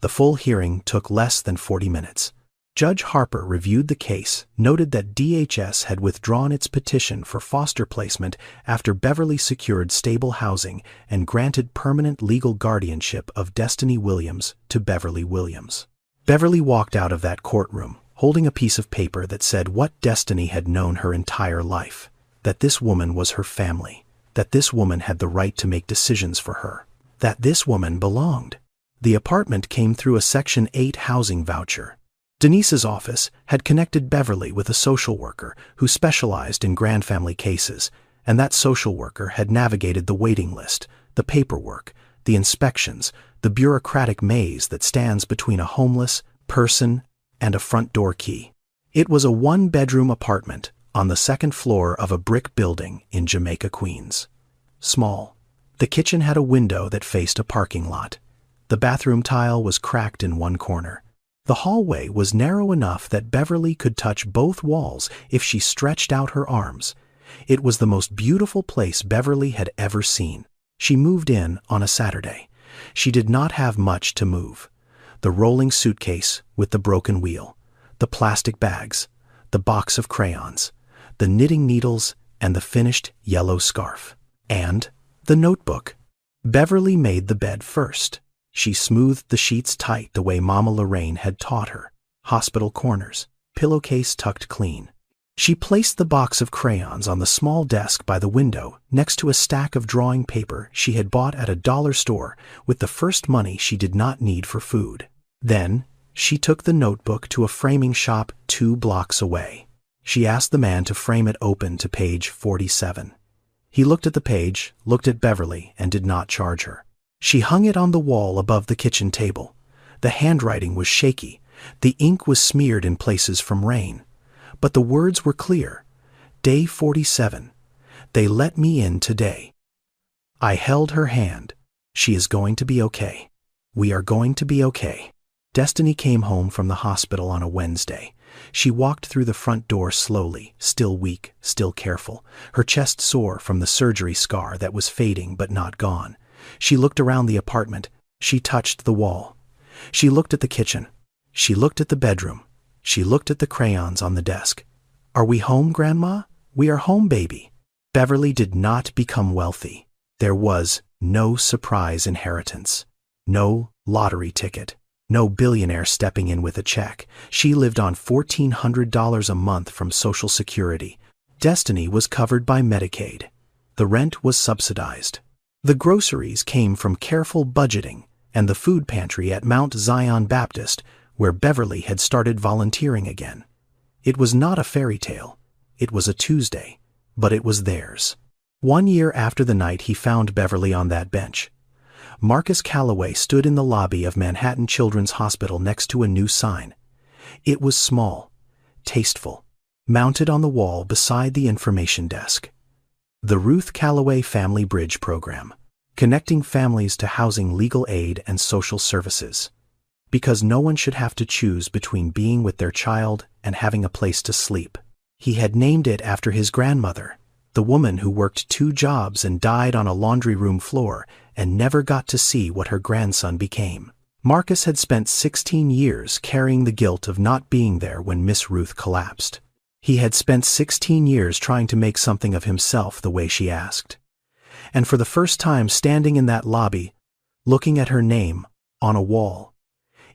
The full hearing took less than 40 minutes. Judge Harper reviewed the case, noted that DHS had withdrawn its petition for foster placement after Beverly secured stable housing and granted permanent legal guardianship of Destiny Williams to Beverly Williams. Beverly walked out of that courtroom, holding a piece of paper that said what Destiny had known her entire life, that this woman was her family, that this woman had the right to make decisions for her, that this woman belonged. The apartment came through a Section 8 housing voucher. Denise's office had connected Beverly with a social worker who specialized in grandfamily cases, and that social worker had navigated the waiting list, the paperwork, the inspections, the bureaucratic maze that stands between a homeless person and a front door key. It was a 1-bedroom apartment on the 2nd floor of a brick building in Jamaica, Queens. Small. The kitchen had a window that faced a parking lot. The bathroom tile was cracked in one corner. The hallway was narrow enough that Beverly could touch both walls if she stretched out her arms. It was the most beautiful place Beverly had ever seen. She moved in on a Saturday. She did not have much to move. The rolling suitcase with the broken wheel, the plastic bags, the box of crayons, the knitting needles, and the finished yellow scarf. And the notebook. Beverly made the bed first. She smoothed the sheets tight the way Mama Lorraine had taught her. Hospital corners, pillowcase tucked clean. She placed the box of crayons on the small desk by the window next to a stack of drawing paper she had bought at a dollar store with the first money she did not need for food. Then, she took the notebook to a framing shop 2 blocks away. She asked the man to frame it open to page 47. He looked at the page, looked at Beverly, and did not charge her. She hung it on the wall above the kitchen table. The handwriting was shaky. The ink was smeared in places from rain. But the words were clear. Day 47. They let me in today. I held her hand. She is going to be okay. We are going to be okay. Destiny came home from the hospital on a Wednesday. She walked through the front door slowly, still weak, still careful, her chest sore from the surgery scar that was fading but not gone. She looked around the apartment. She touched the wall. She looked at the kitchen. She looked at the bedroom. She looked at the crayons on the desk. Are we home, Grandma? We are home, baby. Beverly did not become wealthy. There was no surprise inheritance. No lottery ticket. No billionaire stepping in with a check. She lived on $1,400 a month from Social Security. Destiny was covered by Medicaid. The rent was subsidized. The groceries came from careful budgeting and the food pantry at Mount Zion Baptist, where Beverly had started volunteering again. It was not a fairy tale. It was a Tuesday, but it was theirs. 1 year after the night he found Beverly on that bench, Marcus Calloway stood in the lobby of Manhattan Children's Hospital next to a new sign. It was small, tasteful, mounted on the wall beside the information desk. The Ruth Calloway Family Bridge Program, connecting families to housing, legal aid, and social services. Because no one should have to choose between being with their child and having a place to sleep. He had named it after his grandmother, the woman who worked 2 jobs and died on a laundry room floor and never got to see what her grandson became. Marcus had spent 16 years carrying the guilt of not being there when Miss Ruth collapsed. He had spent 16 years trying to make something of himself the way she asked. And for the first time standing in that lobby, looking at her name on a wall,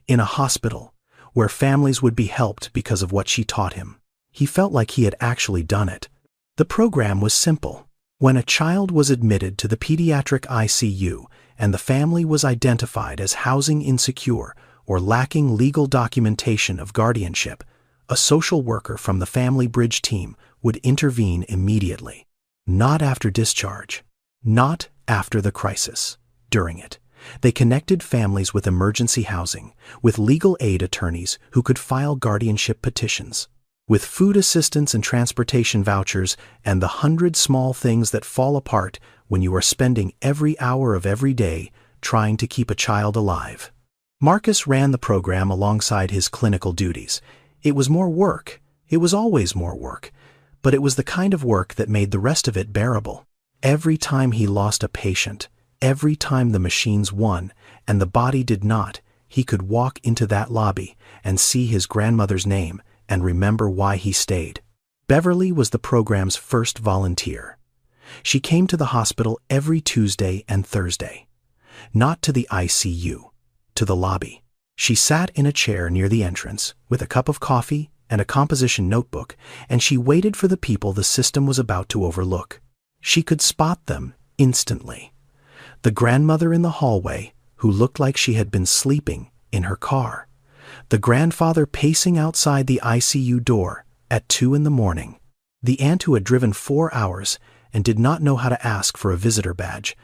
in a hospital where families would be helped because of what she taught him, he felt like he had actually done it. The program was simple. When a child was admitted to the pediatric ICU and the family was identified as housing insecure or lacking legal documentation of guardianship, a social worker from the Family Bridge team would intervene immediately. Not after discharge, not after the crisis, during it. They connected families with emergency housing, with legal aid attorneys who could file guardianship petitions, with food assistance and transportation vouchers, and the 100 small things that fall apart when you are spending every hour of every day trying to keep a child alive. Marcus ran the program alongside his clinical duties. It was more work. It was always more work. But it was the kind of work that made the rest of it bearable. Every time he lost a patient, every time the machines won and the body did not, he could walk into that lobby and see his grandmother's name and remember why he stayed. Beverly was the program's first volunteer. She came to the hospital every Tuesday and Thursday. Not to the ICU, to the lobby. She sat in a chair near the entrance with a cup of coffee and a composition notebook, and she waited for the people the system was about to overlook. She could spot them instantly. The grandmother in the hallway, who looked like she had been sleeping in her car. The grandfather pacing outside the ICU door at 2 a.m. The aunt who had driven 4 hours and did not know how to ask for a visitor badge.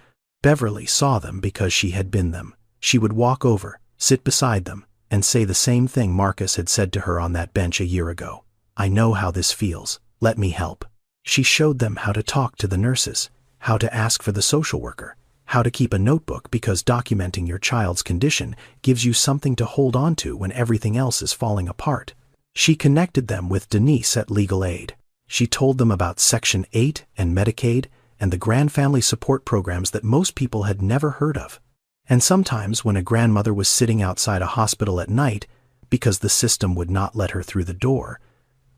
Beverly saw them because she had been them. She would walk over, sit beside them, and say the same thing Marcus had said to her on that bench a year ago. "I know how this feels. Let me help." She showed them how to talk to the nurses, how to ask for the social worker, how to keep a notebook because documenting your child's condition gives you something to hold on to when everything else is falling apart. She connected them with Denise at Legal Aid. She told them about Section 8 and Medicaid and the grand family support programs that most people had never heard of. And sometimes when a grandmother was sitting outside a hospital at night because the system would not let her through the door,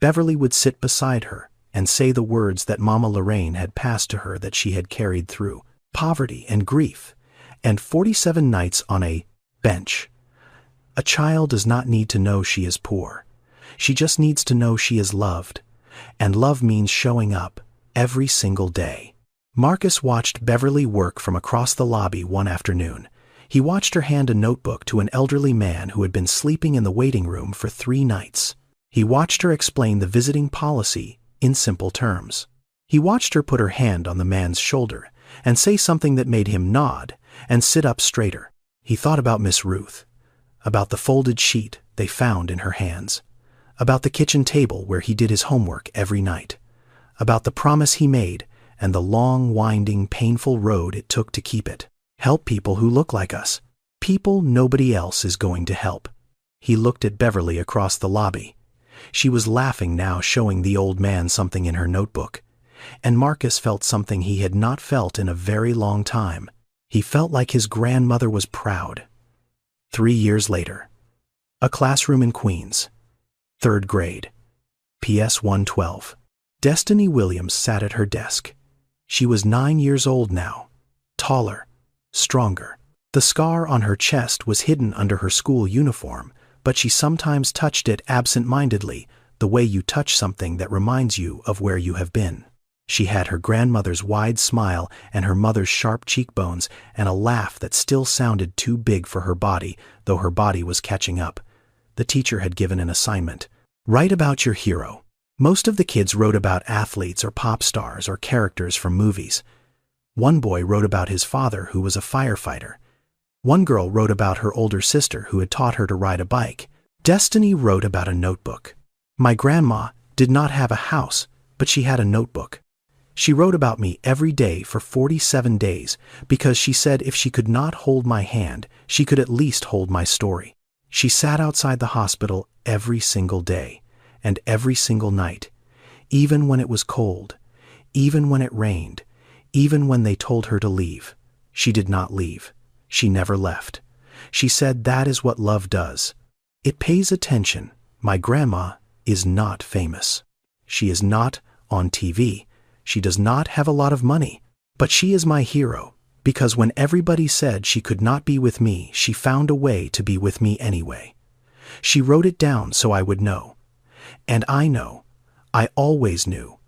Beverly would sit beside her and say the words that Mama Lorraine had passed to her that she had carried through poverty and grief, and 47 nights on a bench. A child does not need to know she is poor. She just needs to know she is loved. And love means showing up every single day. Marcus watched Beverly work from across the lobby one afternoon. He watched her hand a notebook to an elderly man who had been sleeping in the waiting room for 3 nights. He watched her explain the visiting policy in simple terms. He watched her put her hand on the man's shoulder and say something that made him nod and sit up straighter. He thought about Miss Ruth, about the folded sheet they found in her hands, about the kitchen table where he did his homework every night, about the promise he made and the long, winding, painful road it took to keep it. Help people who look like us. People nobody else is going to help. He looked at Beverly across the lobby. She was laughing now, showing the old man something in her notebook. And Marcus felt something he had not felt in a very long time. He felt like his grandmother was proud. 3 years later. A classroom in Queens. 3rd grade. PS 112. Destiny Williams sat at her desk. She was 9 years old now. Taller. Stronger. The scar on her chest was hidden under her school uniform, but she sometimes touched it absent-mindedly, the way you touch something that reminds you of where you have been. She had her grandmother's wide smile and her mother's sharp cheekbones and a laugh that still sounded too big for her body, though her body was catching up. The teacher had given an assignment. Write about your hero. Most of the kids wrote about athletes or pop stars or characters from movies. One boy wrote about his father, who was a firefighter. One girl wrote about her older sister who had taught her to ride a bike. Destiny wrote about a notebook. My grandma did not have a house, but she had a notebook. She wrote about me every day for 47 days because she said if she could not hold my hand, she could at least hold my story. She sat outside the hospital every single day and every single night, even when it was cold, even when it rained, even when they told her to leave. She did not leave. She never left. She said that is what love does. It pays attention. My grandma is not famous. She is not on TV. She does not have a lot of money. But she is my hero, because when everybody said she could not be with me, she found a way to be with me anyway. She wrote it down so I would know. And I know. I always knew.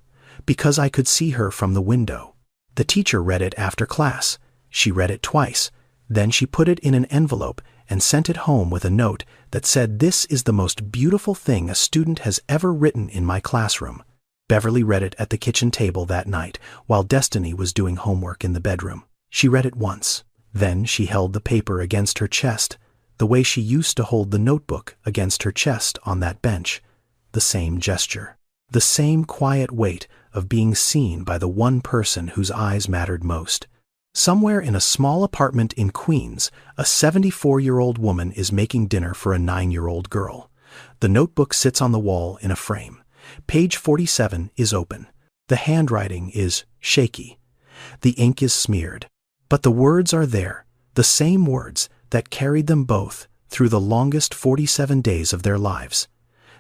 Because I could see her from the window. The teacher read it after class. She read it twice. Then she put it in an envelope and sent it home with a note that said, "This is the most beautiful thing a student has ever written in my classroom." Beverly read it at the kitchen table that night while Destiny was doing homework in the bedroom. She read it once. Then she held the paper against her chest, the way she used to hold the notebook against her chest on that bench. The same gesture. The same quiet weight of being seen by the one person whose eyes mattered most. Somewhere in a small apartment in Queens, a 74-year-old woman is making dinner for a 9-year-old girl. The notebook sits on the wall in a frame. Page 47 is open. The handwriting is shaky. The ink is smeared. But the words are there, the same words that carried them both through the longest 47 days of their lives.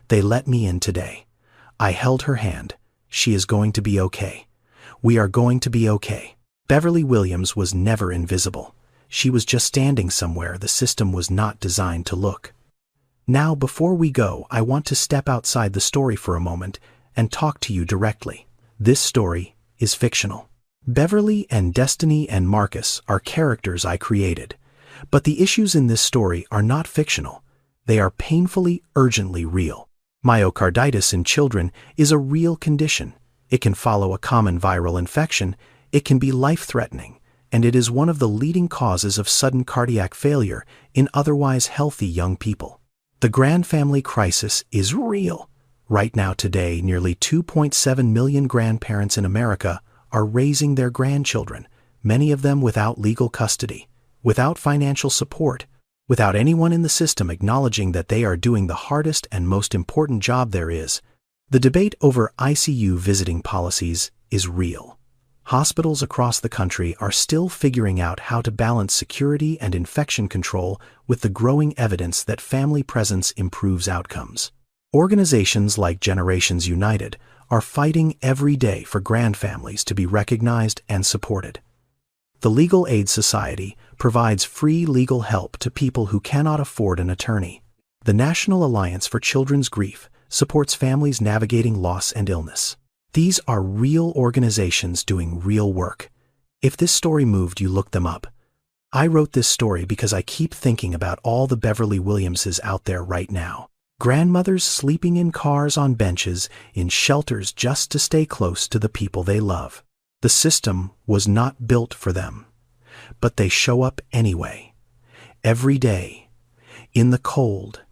"They let me in today. I held her hand. She is going to be okay. We are going to be okay." Beverly Williams was never invisible. She was just standing somewhere the system was not designed to look. Now, before we go, I want to step outside the story for a moment and talk to you directly. This story is fictional. Beverly and Destiny and Marcus are characters I created. But the issues in this story are not fictional. They are painfully, urgently real. Myocarditis in children is a real condition. It can follow a common viral infection. It can be life-threatening, and it is one of the leading causes of sudden cardiac failure in otherwise healthy young people. The grand family crisis is real. Right now today, nearly 2.7 million grandparents in America are raising their grandchildren, many of them without legal custody, without financial support, without anyone in the system acknowledging that they are doing the hardest and most important job there is. The debate over ICU visiting policies is real. Hospitals across the country are still figuring out how to balance security and infection control with the growing evidence that family presence improves outcomes. Organizations like Generations United are fighting every day for grandfamilies to be recognized and supported. The Legal Aid Society provides free legal help to people who cannot afford an attorney. The National Alliance for Children's Grief supports families navigating loss and illness. These are real organizations doing real work. If this story moved you, look them up. I wrote this story because I keep thinking about all the Beverly Williamses out there right now. Grandmothers sleeping in cars on benches, in shelters just to stay close to the people they love. The system was not built for them, but they show up anyway. Every day, in the cold,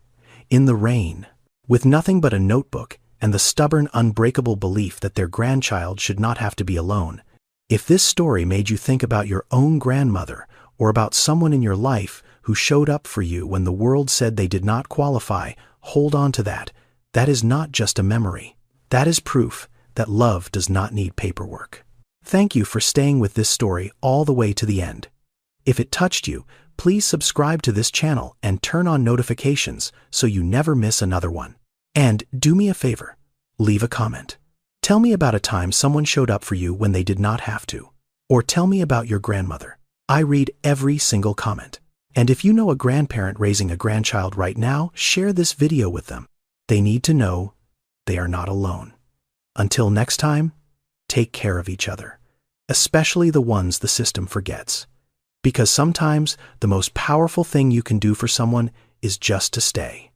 in the rain, with nothing but a notebook and the stubborn, unbreakable belief that their grandchild should not have to be alone. If this story made you think about your own grandmother or about someone in your life who showed up for you when the world said they did not qualify, hold on to that. That is not just a memory. That is proof that love does not need paperwork. Thank you for staying with this story all the way to the end. If it touched you, please subscribe to this channel and turn on notifications so you never miss another one. And do me a favor, leave a comment. Tell me about a time someone showed up for you when they did not have to. Or tell me about your grandmother. I read every single comment. And if you know a grandparent raising a grandchild right now, share this video with them. They need to know they are not alone. Until next time, take care of each other, especially the ones the system forgets. Because sometimes the most powerful thing you can do for someone is just to stay.